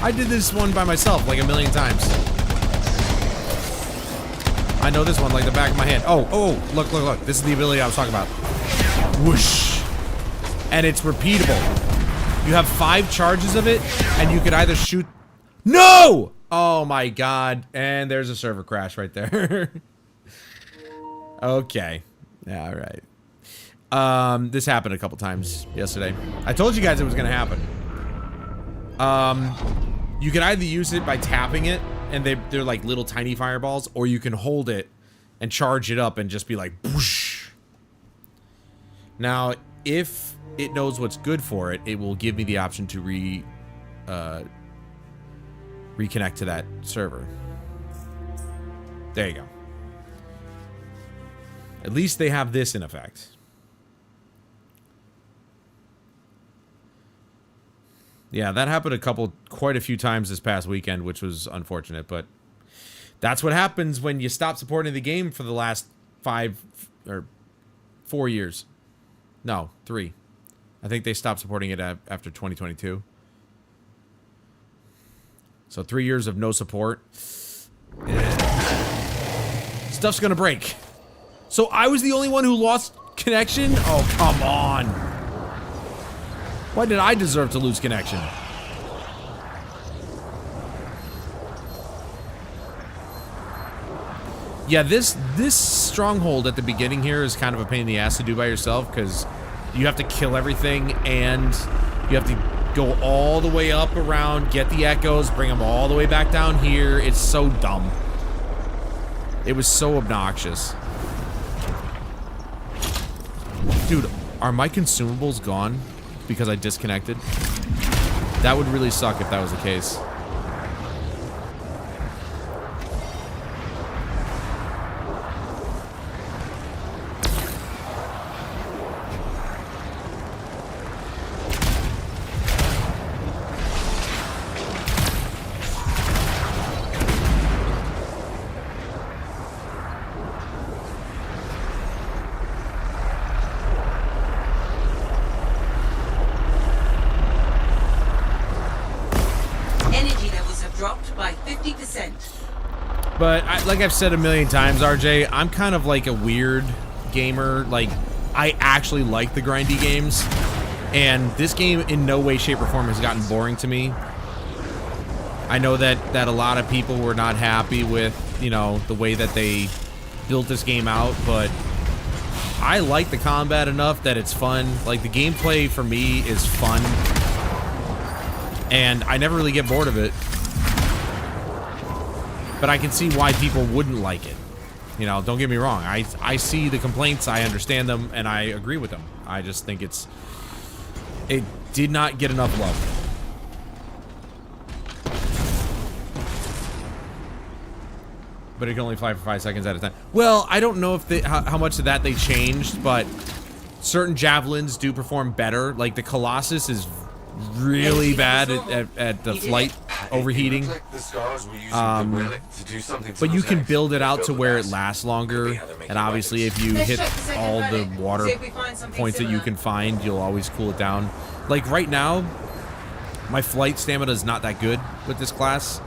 I did this one by myself like a million times. I know this one like the back of my hand. Oh, look, look, look. This is the ability I was talking about. Whoosh! And it's repeatable. You have 5 charges of it, and you could either shoot... No! Oh my god. And there's a server crash right there. Okay. Yeah, alright. This happened a couple times yesterday. I told you guys it was gonna happen. You can either use it by tapping it, and they're like little tiny fireballs, or you can hold it and charge it up and just be like, whoosh. Now, if it knows what's good for it, it will give me the option to reconnect to that server. There you go. At least they have this in effect. Yeah, that happened quite a few times this past weekend, which was unfortunate, but that's what happens when you stop supporting the game for the last 5 or 4 years. No, 3. I think they stopped supporting it after 2022. So 3 years of no support. Stuff's gonna break. So I was the only one who lost connection? Oh, come on. Why did I deserve to lose connection? Yeah, this stronghold at the beginning here is kind of a pain in the ass to do by yourself, because you have to kill everything and you have to go all the way up around, get the echoes, bring them all the way back down here. It's so dumb. It was so obnoxious. Dude, are my consumables gone because I disconnected? That would really suck if that was the case. But like I've said a million times, RJ, I'm kind of like a weird gamer. Like, I actually like the grindy games, and this game in no way, shape, or form has gotten boring to me. I know that a lot of people were not happy with, you know, the way that they built this game out, but I like the combat enough that it's fun. Like, the gameplay for me is fun, and I never really get bored of it. But I can see why people wouldn't like it. You know, don't get me wrong. I see the complaints, I understand them, and I agree with them. I just think it did not get enough love. But it can only fly for 5 seconds at a time. Well, I don't know if how much of that they changed, but certain javelins do perform better. Like the Colossus is really bad at the flight overheating. But you can build it out to where it lasts longer, and obviously if you hit all the water points that you can find, you'll always cool it down. Like right now, my flight stamina is not that good with this class.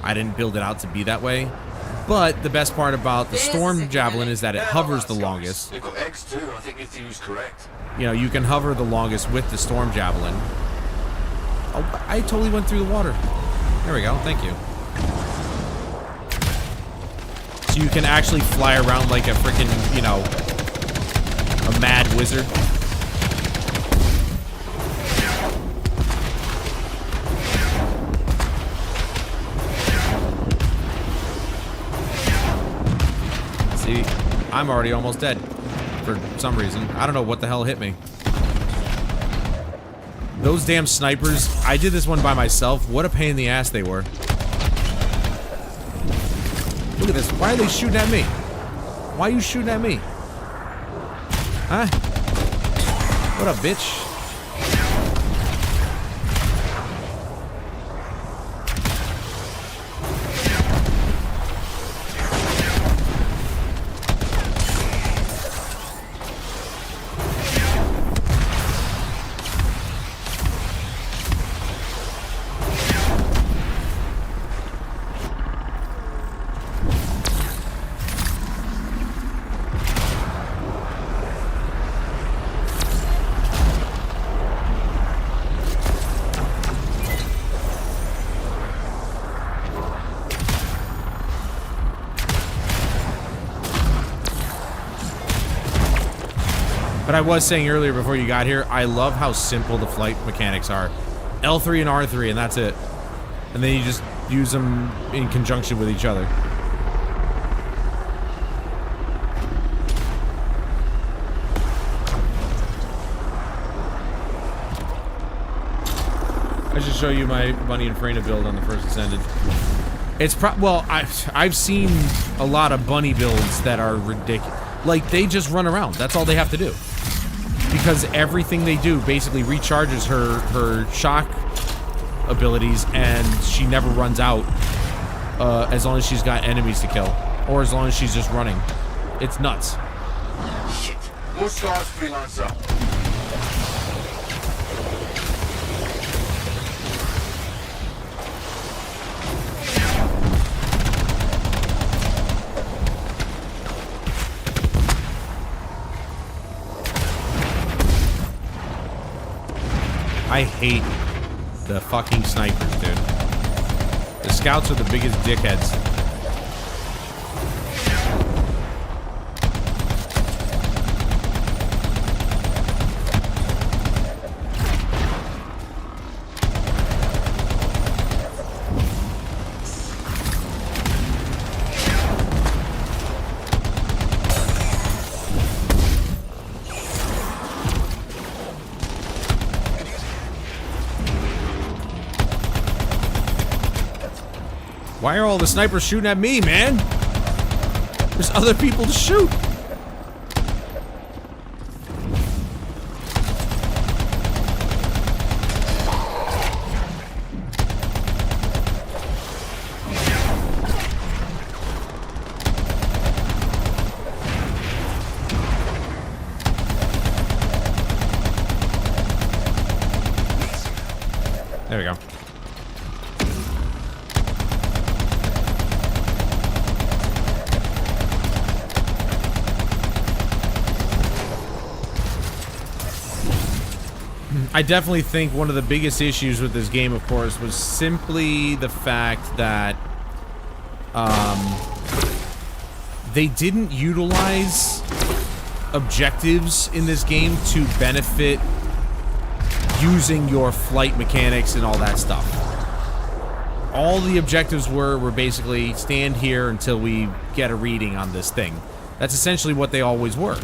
I didn't build it out to be that way. But the best part about the Storm Javelin is that it hovers the longest. You know, you can hover the longest with the Storm Javelin. Oh, I totally went through the water. There we go, thank you. So you can actually fly around like a freaking, you know, a mad wizard. See, I'm already almost dead for some reason. I don't know what the hell hit me. Those damn snipers, I did this one by myself. What a pain in the ass they were. Look at this. Why are they shooting at me? Why are you shooting at me? Huh? What up, bitch? But I was saying earlier before you got here, I love how simple the flight mechanics are. L3 and R3 and that's it. And then you just use them in conjunction with each other. I should show you my Bunny and Freyna build on the first Ascended. It's well, I've seen a lot of Bunny builds that are ridiculous. Like, they just run around. That's all they have to do. Because everything they do basically recharges her shock abilities, and she never runs out as long as she's got enemies to kill. Or as long as she's just running. It's nuts. Shit. More stars, freelancer. I hate the fucking snipers, dude. The scouts are the biggest dickheads. Why are all the snipers shooting at me, man? There's other people to shoot. There we go. I definitely think one of the biggest issues with this game, of course, was simply the fact that they didn't utilize objectives in this game to benefit using your flight mechanics and all that stuff. All the objectives were basically stand here until we get a reading on this thing. That's essentially what they always were.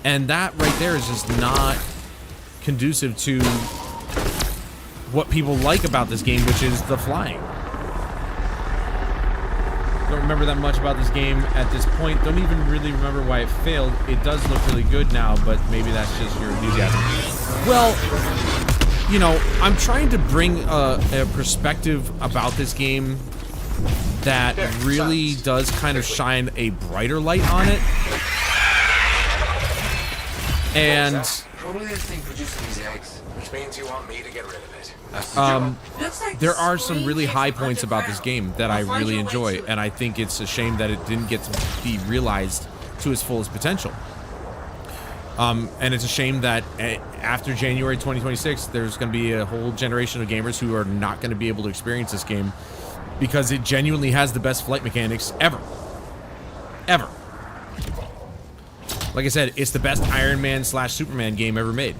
And that right there is just not conducive to what people like about this game, which is the flying. Don't remember that much about this game at this point. Don't even really remember why it failed. It does look really good now, but maybe that's just your enthusiasm. Well, you know, I'm trying to bring a perspective about this game that really does kind of shine a brighter light on it. And Probably this thing producing these eggs, which means you want me to get rid of it. there are some really high points about this game that I really enjoy, and I think it's a shame that it didn't get to be realized to its fullest potential. And it's a shame that after January 2026, there's going to be a whole generation of gamers who are not going to be able to experience this game because it genuinely has the best flight mechanics ever. Ever. Like I said, it's the best Iron Man / Superman game ever made.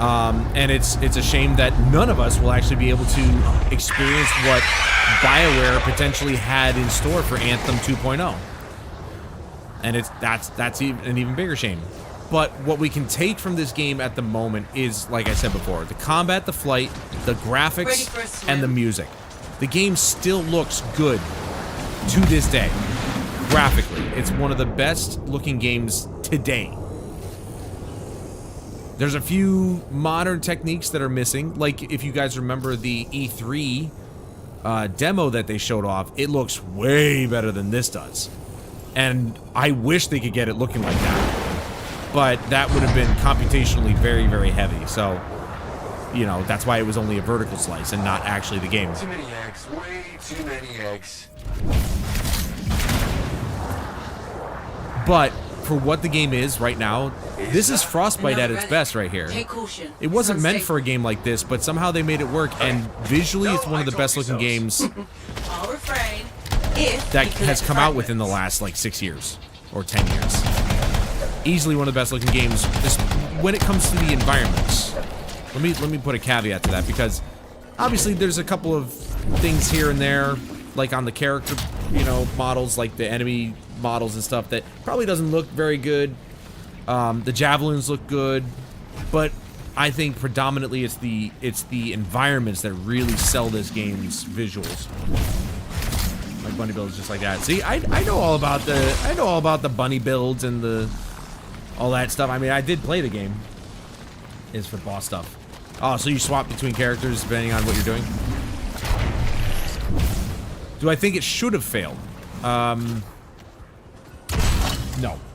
And it's a shame that none of us will actually be able to experience what BioWare potentially had in store for Anthem 2.0. And that's an even bigger shame. But what we can take from this game at the moment is, like I said before, the combat, the flight, the graphics, and the music. The game still looks good to this day. Graphically, it's one of the best looking games today. There's a few modern techniques that are missing. Like, if you guys remember the E3 demo that they showed off, it looks way better than this does. And I wish they could get it looking like that. But that would have been computationally very, very heavy. So, you know, that's why it was only a vertical slice and not actually the game. Too many eggs, way too many eggs. But for what the game is right now, this is Frostbite at its best right here. It wasn't meant for a game like this, but somehow they made it work, and visually it's one of the best looking games that has come out within the last like 6 years or 10 years. Easily one of the best looking games when it comes to the environments. Let me put a caveat to that, because obviously there's a couple of things here and there, like on the character, you know, models, like the enemy models and stuff, that probably doesn't look very good. The javelins look good, but I think predominantly it's the environments that really sell this game's visuals. Like bunny builds just like that. See, I know all about the bunny builds and all that stuff. I mean, I did play the game. Is for boss stuff. Oh, so you swap between characters depending on what you're doing? Do I think it should have failed? No.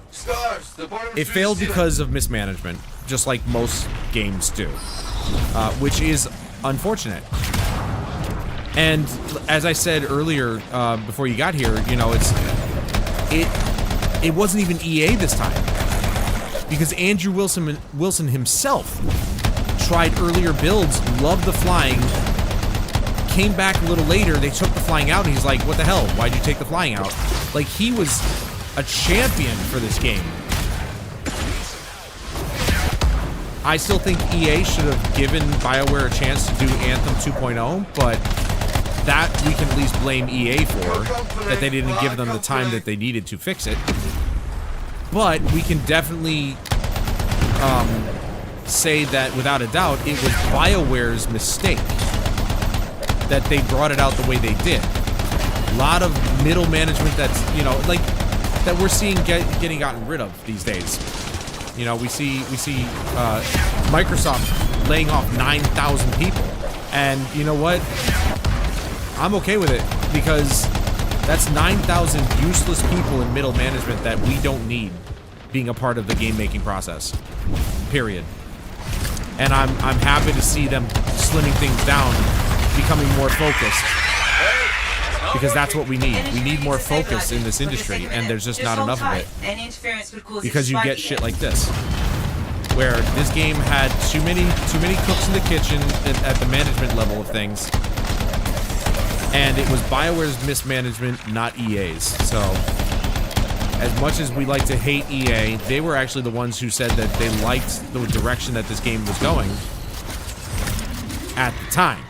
Stars, the bottom It failed because of mismanagement, just like most games do, which is unfortunate. And as I said earlier, before you got here, you know, it wasn't even EA this time, because Andrew Wilson himself tried earlier builds, loved the flying, came back a little later, they took the flying out, and he's like, what the hell, why'd you take the flying out? Like, he was a champion for this game. I still think EA should have given BioWare a chance to do Anthem 2.0, but that we can at least blame EA for, that they didn't give them the time that they needed to fix it. But we can definitely say that without a doubt it was BioWare's mistake that they brought it out the way they did. A lot of middle management that's, you know, like, that we're seeing getting gotten rid of these days. You know, we see Microsoft laying off 9,000 people, and you know what? I'm okay with it, because that's 9,000 useless people in middle management that we don't need being a part of the game making process. Period. And I'm happy to see them slimming things down, becoming more focused. Because that's what we need. We need more focus in this industry, and there's just not enough of it. Because you get shit like this, where this game had too many cooks in the kitchen at the management level of things, and it was BioWare's mismanagement, not EA's. So, as much as we like to hate EA, they were actually the ones who said that they liked the direction that this game was going at the time.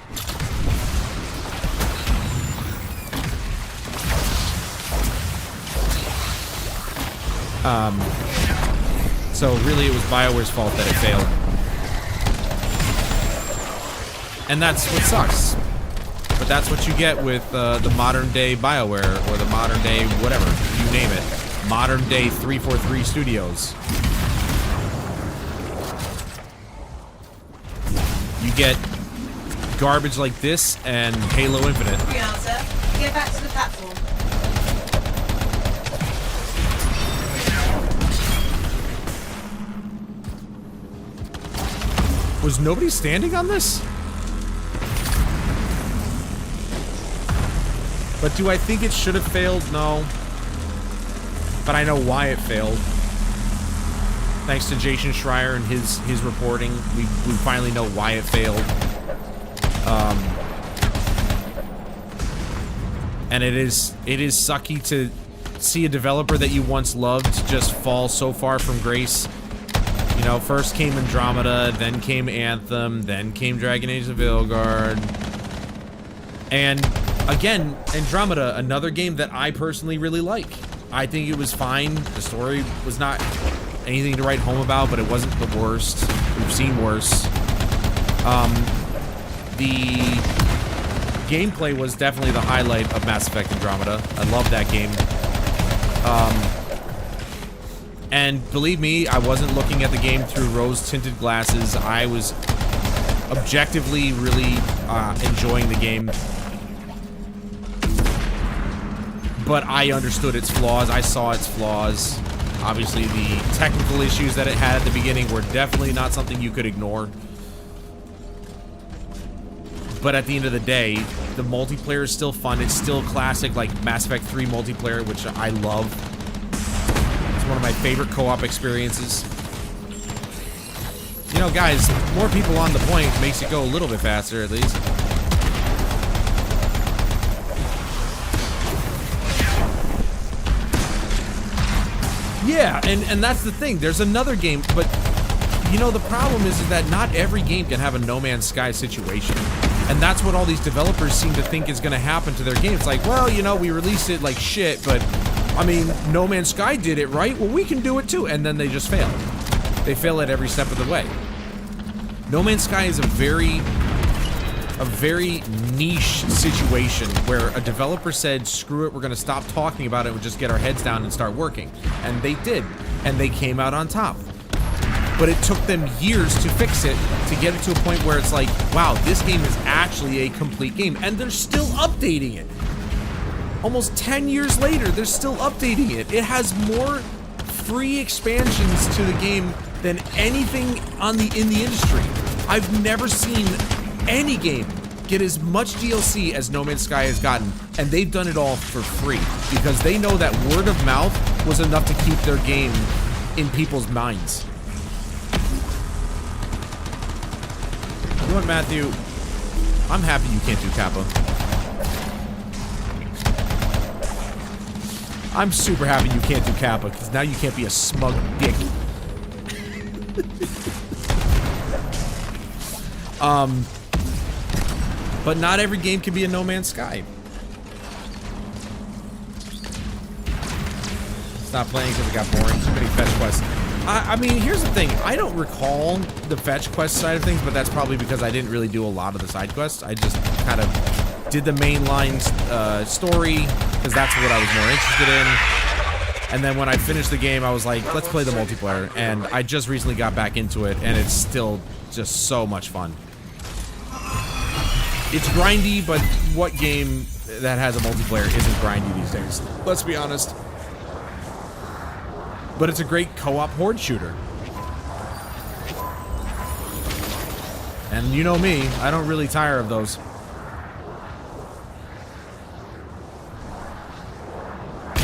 So really it was BioWare's fault that it failed. And that's what sucks. But that's what you get with the modern day BioWare, or the modern day whatever, you name it. Modern day 343 Studios. You get garbage like this and Halo Infinite. Get back to the platform. Was nobody standing on this? But do I think it should have failed? No. But I know why it failed. Thanks to Jason Schreier and his reporting, we finally know why it failed. And it is sucky to see a developer that you once loved just fall so far from grace. You know, first came Andromeda, then came Anthem, then came Dragon Age of Vilgard. And again, Andromeda, another game that I personally really like. I think it was fine. The story was not anything to write home about, but it wasn't the worst. We've seen worse. The gameplay was definitely the highlight of Mass Effect Andromeda. I love that game. And believe me, I wasn't looking at the game through rose-tinted glasses. I was objectively really enjoying the game. But I understood its flaws. I saw its flaws. Obviously, the technical issues that it had at the beginning were definitely not something you could ignore. But at the end of the day, the multiplayer is still fun. It's still classic, like Mass Effect 3 multiplayer, which I love. It's one of my favorite co-op experiences. You know, guys, more people on the point makes it go a little bit faster, at least. Yeah, and that's the thing. There's another game, but you know, the problem is that not every game can have a No Man's Sky situation. And that's what all these developers seem to think is going to happen to their game. It's like, well, you know, we released it like shit, but I mean, No Man's Sky did it, right? Well, we can do it too. And then they just fail. They fail at every step of the way. No Man's Sky is a very niche situation where a developer said, screw it, we're going to stop talking about it and just get our heads down and start working. And they did. And they came out on top. But it took them years to fix it, to get it to a point where it's like, wow, this game is actually a complete game. And they're still updating it. Almost 10 years later, they're still updating it. It has more free expansions to the game than anything in the industry. I've never seen any game get as much DLC as No Man's Sky has gotten, and they've done it all for free because they know that word of mouth was enough to keep their game in people's minds. You know what, Matthew? I'm happy you can't do Kappa. I'm super happy you can't do Kappa, because now you can't be a smug dick. But not every game can be a No Man's Sky. Stop playing because it got boring. Too many fetch quests. I mean, here's the thing. I don't recall the fetch quest side of things, but that's probably because I didn't really do a lot of the side quests. I just kind of did the mainline story, because that's what I was more interested in. And then when I finished the game, I was like, let's play the multiplayer. And I just recently got back into it, and it's still just so much fun. It's grindy, but what game that has a multiplayer isn't grindy these days? Let's be honest. But it's a great co-op horde shooter. And you know me, I don't really tire of those.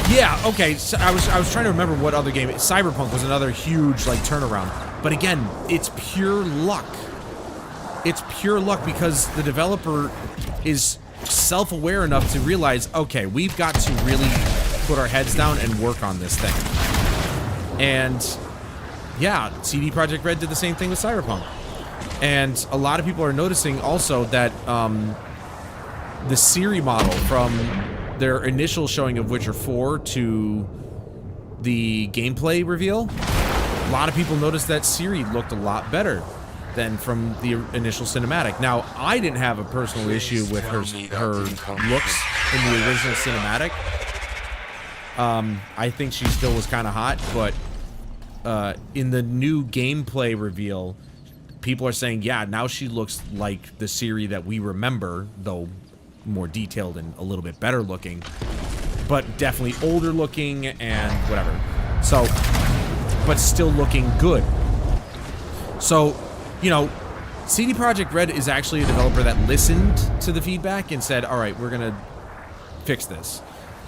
Yeah, okay, so I was trying to remember what other game. Cyberpunk was another huge, like, turnaround. But again, it's pure luck. It's pure luck because the developer is self-aware enough to realize, okay, we've got to really put our heads down and work on this thing. And yeah, CD Projekt Red did the same thing with Cyberpunk. And a lot of people are noticing also that the Siri model from their initial showing of Witcher 4 to the gameplay reveal, a lot of people noticed that Siri looked a lot better than from the initial cinematic. Now, I didn't have a personal issue with her looks in the original cinematic. I think she still was kind of hot, but in the new gameplay reveal, people are saying, yeah, now she looks like the Siri that we remember, though more detailed and a little bit better looking, but definitely older looking and whatever. So, but still looking good. So, you know, CD Projekt Red is actually a developer that listened to the feedback and said, all right, we're going to fix this.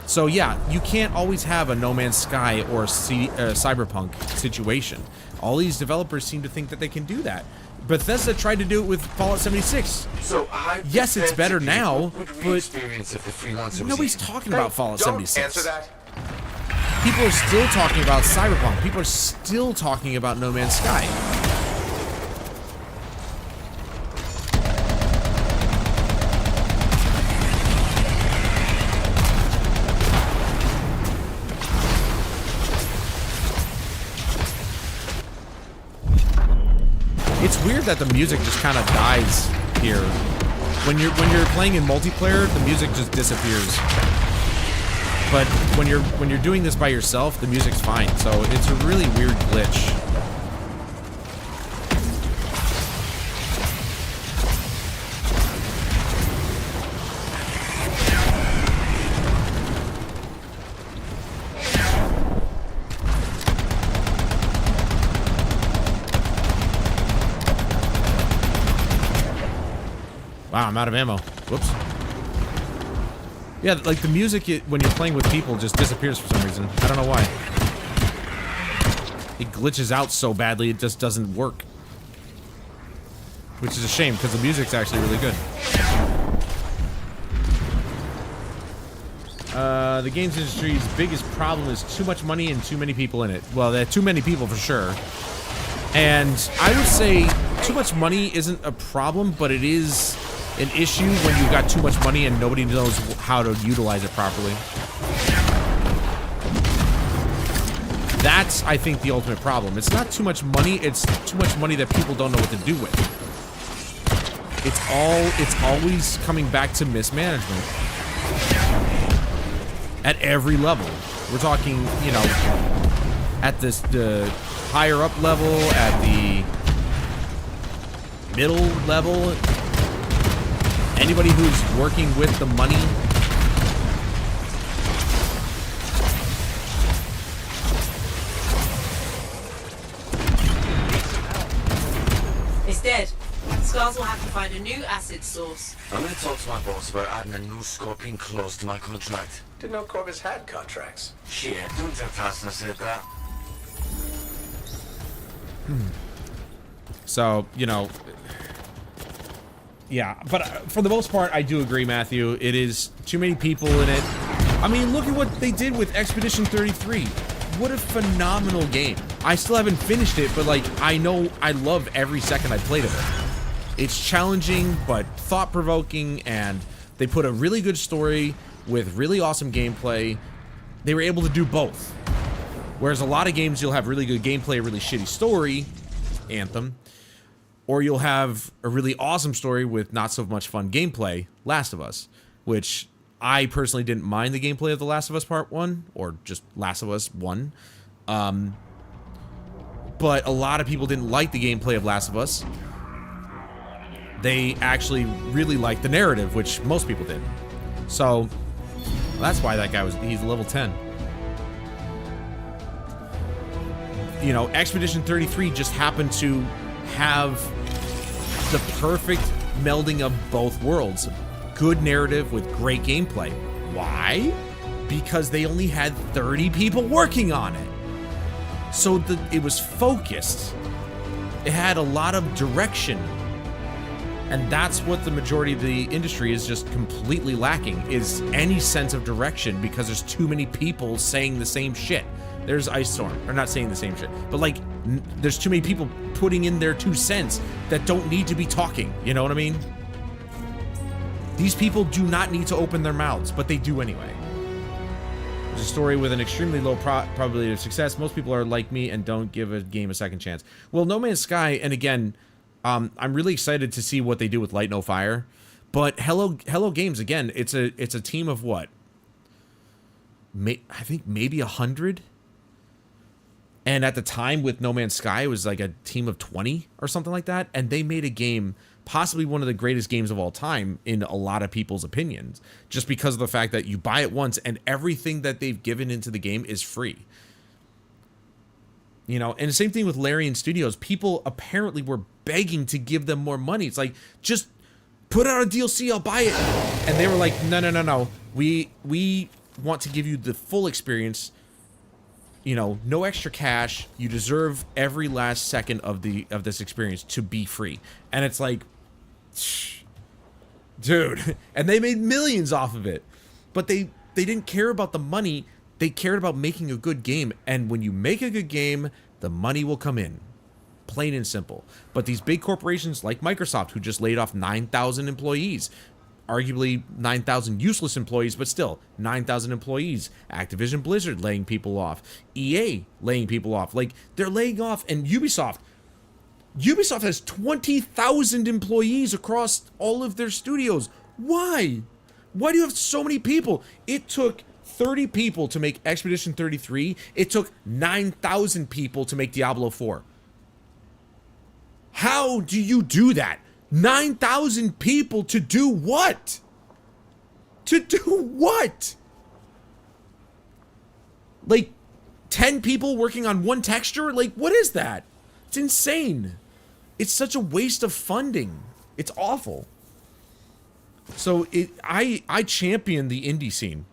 So yeah, you can't always have a No Man's Sky or Cyberpunk situation. All these developers seem to think that they can do that. Bethesda tried to do it with Fallout 76. So yes, it's better now, but nobody's easy. talking about Fallout 76. Don't answer that. People are still talking about Cyberpunk. People are still talking about No Man's Sky. It's weird that the music just kind of dies here. When you're playing in multiplayer, the music just disappears. But when you're doing this by yourself, the music's fine. So it's a really weird glitch. Wow, I'm out of ammo. Whoops. Yeah, like the music, when you're playing with people, just disappears for some reason. I don't know why. It glitches out so badly, it just doesn't work. Which is a shame, because the music's actually really good. The games industry's biggest problem is too much money and too many people in it. Well, there are too many people for sure. And I would say too much money isn't a problem, but it is an issue when you've got too much money and nobody knows how to utilize it properly. That's, I think, the ultimate problem. It's not too much money, it's too much money that people don't know what to do with. It's always coming back to mismanagement. At every level. We're talking, you know, at the higher up level, at the middle level. Anybody who's working with the money. It's dead. Scars will have to find a new acid source. I'm gonna talk to my boss about adding a new Scorpion clause to my contract. Didn't know Corvus had contracts. Shit, don't tell Tyson I said that. So, you know, yeah, but for the most part, I do agree, Matthew. It is too many people in it. I mean, look at what they did with Expedition 33. What a phenomenal game. I still haven't finished it, but, like, I know I love every second I played of it. It's challenging, but thought-provoking, and they put a really good story with really awesome gameplay. They were able to do both. Whereas a lot of games, you'll have really good gameplay, a really shitty story, Anthem, or you'll have a really awesome story with not so much fun gameplay, Last of Us, which I personally didn't mind the gameplay of The Last of Us Part 1, or just Last of Us 1. But a lot of people didn't like the gameplay of Last of Us. They actually really liked the narrative, which most people did. So, that's why that guy he's level 10. You know, Expedition 33 just happened to have the perfect melding of both worlds. Good narrative with great gameplay. Why? Because they only had 30 people working on it. So it was focused. It had a lot of direction. And that's what the majority of the industry is just completely lacking, is any sense of direction, because there's too many people saying the same shit. There's Ice Storm, or not saying the same shit, but like, there's too many people putting in their 2 cents that don't need to be talking, you know what I mean? These people do not need to open their mouths, but they do anyway. There's a story with an extremely low probability of success. Most people are like me and don't give a game a second chance. Well, No Man's Sky, and again, I'm really excited to see what they do with Light No Fire, but Hello Games, again, it's a team of what? I think maybe 100? And at the time with No Man's Sky, it was like a team of 20 or something like that. And they made a game, possibly one of the greatest games of all time in a lot of people's opinions, just because of the fact that you buy it once and everything that they've given into the game is free. You know, and the same thing with Larian Studios. People apparently were begging to give them more money. It's like, just put out a DLC, I'll buy it. And they were like, no. We want to give you the full experience. You know, no extra cash. You deserve every last second of this experience to be free. And it's like, dude. And they made millions off of it. But they didn't care about the money. They cared about making a good game. And when you make a good game, the money will come in. Plain and simple. But these big corporations like Microsoft, who just laid off 9,000 employees, arguably 9,000 useless employees, but still 9,000 employees. Activision Blizzard laying people off. EA laying people off. Like, they're laying off. And Ubisoft has 20,000 employees across all of their studios. Why? Why do you have so many people? It took 30 people to make Expedition 33. It took 9,000 people to make Diablo 4. How do you do that? 9,000 people to do what? To do what? Like, 10 people working on one texture? Like, what is that? It's insane. It's such a waste of funding. It's awful. So I champion the indie scene.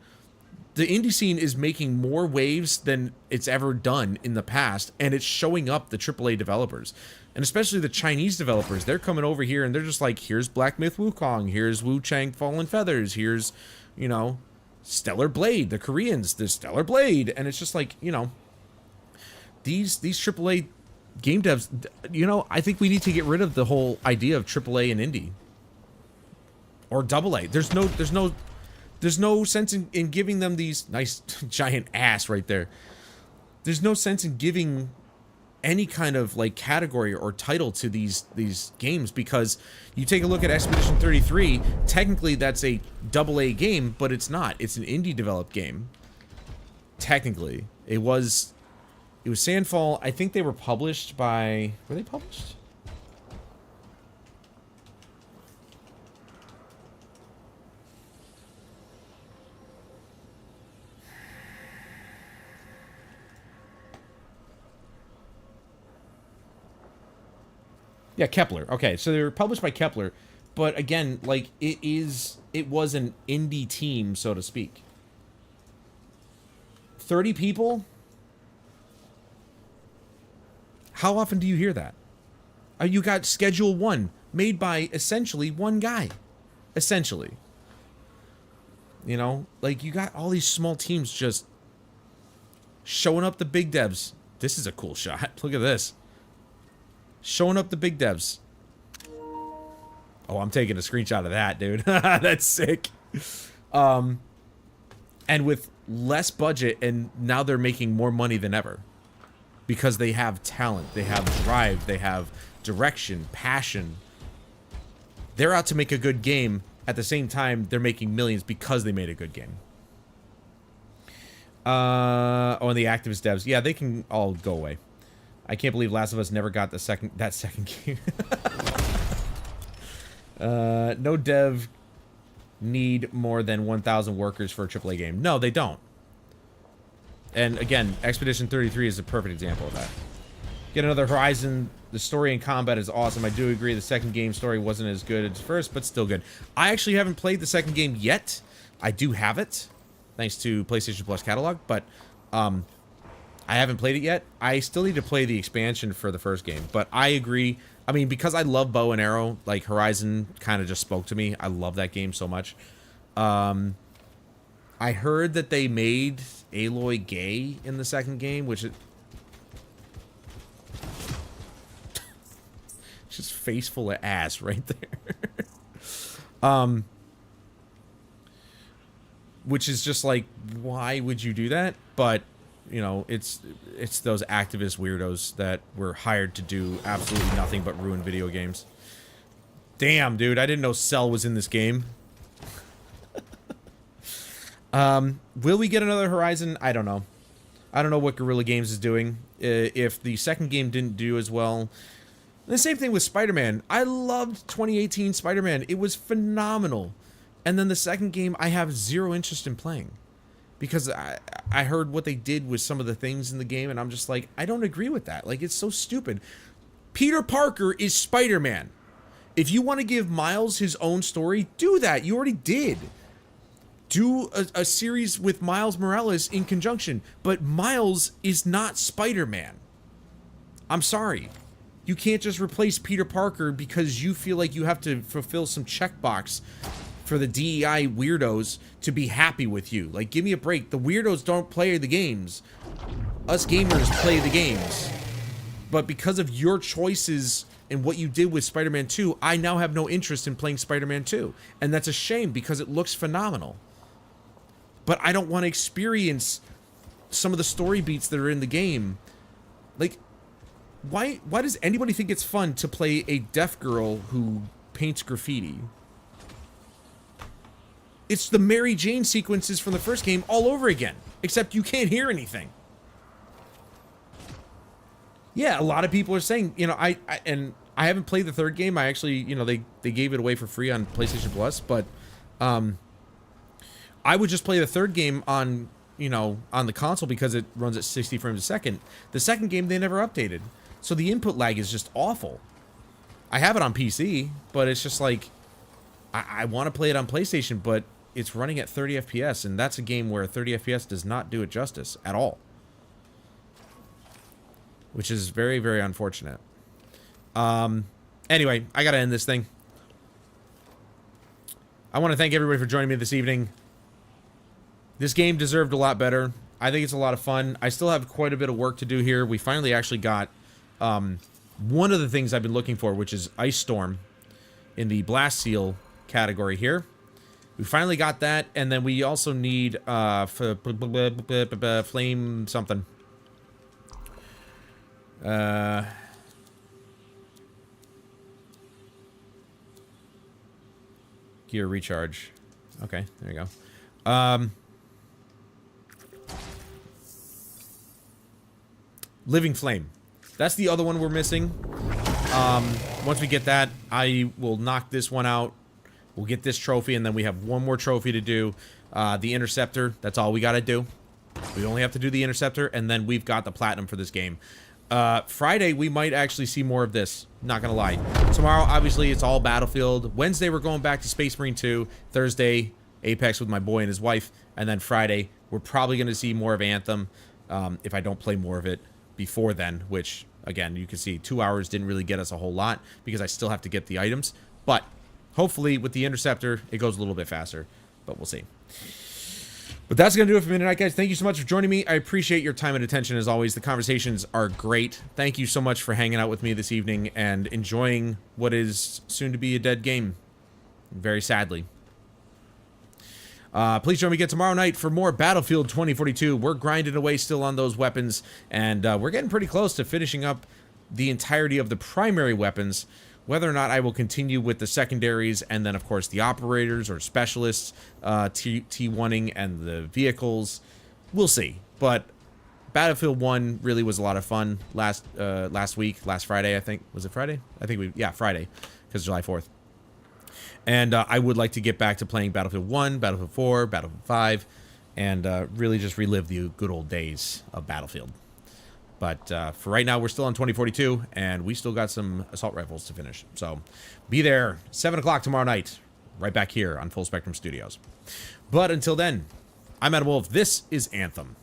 The indie scene is making more waves than it's ever done in the past, and it's showing up the AAA developers. And especially the Chinese developers. They're coming over here and they're just like, here's Black Myth Wukong, here's Wu Chang Fallen Feathers, here's, you know, Stellar Blade, the Koreans, the Stellar Blade, and it's just like, you know, these AAA game devs, you know, I think we need to get rid of the whole idea of AAA and indie or AA. There's no sense in giving them these nice giant ass right there. There's no sense in giving any kind of like category or title to these games, because you take a look at Expedition 33, technically that's a AA game, but it's not. It's an indie developed game. Technically. It was Sandfall. I think they were published by, were they published? Yeah, Kepler. Okay, so they were published by Kepler, but again, like it was an indie team, so to speak. 30 people? How often do you hear that? You got Schedule 1, made by essentially one guy. Essentially. You know, like you got all these small teams just showing up the big devs. This is a cool shot. Look at this. Showing up the big devs. Oh, I'm taking a screenshot of that, dude. That's sick. And with less budget, and now they're making more money than ever. Because they have talent, they have drive, they have direction, passion. They're out to make a good game. At the same time, they're making millions because they made a good game. Oh, and the activist devs. Yeah, they can all go away. I can't believe Last of Us never got that second game. No dev need more than 1,000 workers for a AAA game. No, they don't. And again, Expedition 33 is a perfect example of that. Get another Horizon. The story and combat is awesome. I do agree the second game story wasn't as good as first, but still good. I actually haven't played the second game yet. I do have it, thanks to PlayStation Plus catalog, but I haven't played it yet. I still need to play the expansion for the first game, but I agree. I mean, because I love bow and arrow, like Horizon kind of just spoke to me. I love that game so much. I heard that they made Aloy gay in the second game, which it just face full of ass right there. Which is just like, why would you do that? But you know, it's those activist weirdos that were hired to do absolutely nothing but ruin video games. Damn, dude, I didn't know Cell was in this game. Will we get another Horizon? I don't know. I don't know what Guerrilla Games is doing. If the second game didn't do as well. The same thing with Spider-Man. I loved 2018 Spider-Man. It was phenomenal. And then the second game, I have zero interest in playing. Because I heard what they did with some of the things in the game, and I'm just like, I don't agree with that. Like, it's so stupid. Peter Parker is Spider-Man. If you want to give Miles his own story, do that. You already did. Do a series with Miles Morales in conjunction. But Miles is not Spider-Man. I'm sorry. You can't just replace Peter Parker because you feel like you have to fulfill some checkbox for the DEI weirdos to be happy with you. Like, give me a break. The weirdos don't play the games. Us gamers play the games. But because of your choices and what you did with Spider-Man 2, I now have no interest in playing Spider-Man 2. And that's a shame because it looks phenomenal. But I don't want to experience some of the story beats that are in the game. Like, why does anybody think it's fun to play a deaf girl who paints graffiti? It's the Mary Jane sequences from the first game all over again, except you can't hear anything. Yeah, a lot of people are saying, you know, I haven't played the third game. I actually, you know, they gave it away for free on PlayStation Plus, but I would just play the third game on, you know, on the console because it runs at 60 frames a second. The second game they never updated. So the input lag is just awful. I have it on PC, but it's just like I want to play it on PlayStation, but it's running at 30 FPS, and that's a game where 30 FPS does not do it justice at all. Which is very, very unfortunate. Anyway, I gotta end this thing. I want to thank everybody for joining me this evening. This game deserved a lot better. I think it's a lot of fun. I still have quite a bit of work to do here. We finally actually got one of the things I've been looking for, which is Ice Storm in the Blast Seal category here. We finally got that, and then we also need Flame something. Gear recharge. Okay, there you go. Living Flame. That's the other one we're missing. Once we get that, I will knock this one out. We'll get this trophy, and then we have one more trophy to do. The Interceptor. That's all we got to do. We only have to do the Interceptor, and then we've got the Platinum for this game. Friday, we might actually see more of this. Not gonna lie. Tomorrow, obviously, it's all Battlefield. Wednesday, we're going back to Space Marine 2. Thursday, Apex with my boy and his wife. And then Friday, we're probably going to see more of Anthem if I don't play more of it before then, which, again, you can see 2 hours didn't really get us a whole lot because I still have to get the items. But hopefully, with the Interceptor, it goes a little bit faster. But we'll see. But that's going to do it for me tonight, guys. Thank you so much for joining me. I appreciate your time and attention, as always. The conversations are great. Thank you so much for hanging out with me this evening and enjoying what is soon to be a dead game. Very sadly. Please join me again tomorrow night for more Battlefield 2042. We're grinding away still on those weapons, and we're getting pretty close to finishing up the entirety of the primary weapons. Whether or not I will continue with the secondaries and then, of course, the operators or specialists, T1ing and the vehicles, we'll see. But Battlefield 1 really was a lot of fun last Friday, I think. Was it Friday? I think yeah, Friday, because July 4th. And I would like to get back to playing Battlefield 1, Battlefield 4, Battlefield 5, and really just relive the good old days of Battlefield. But for right now, we're still on 2042, and we still got some assault rifles to finish. So be there, 7 o'clock tomorrow night, right back here on Full Spectrum Studios. But until then, I'm Adam Wolf. This is Anthem.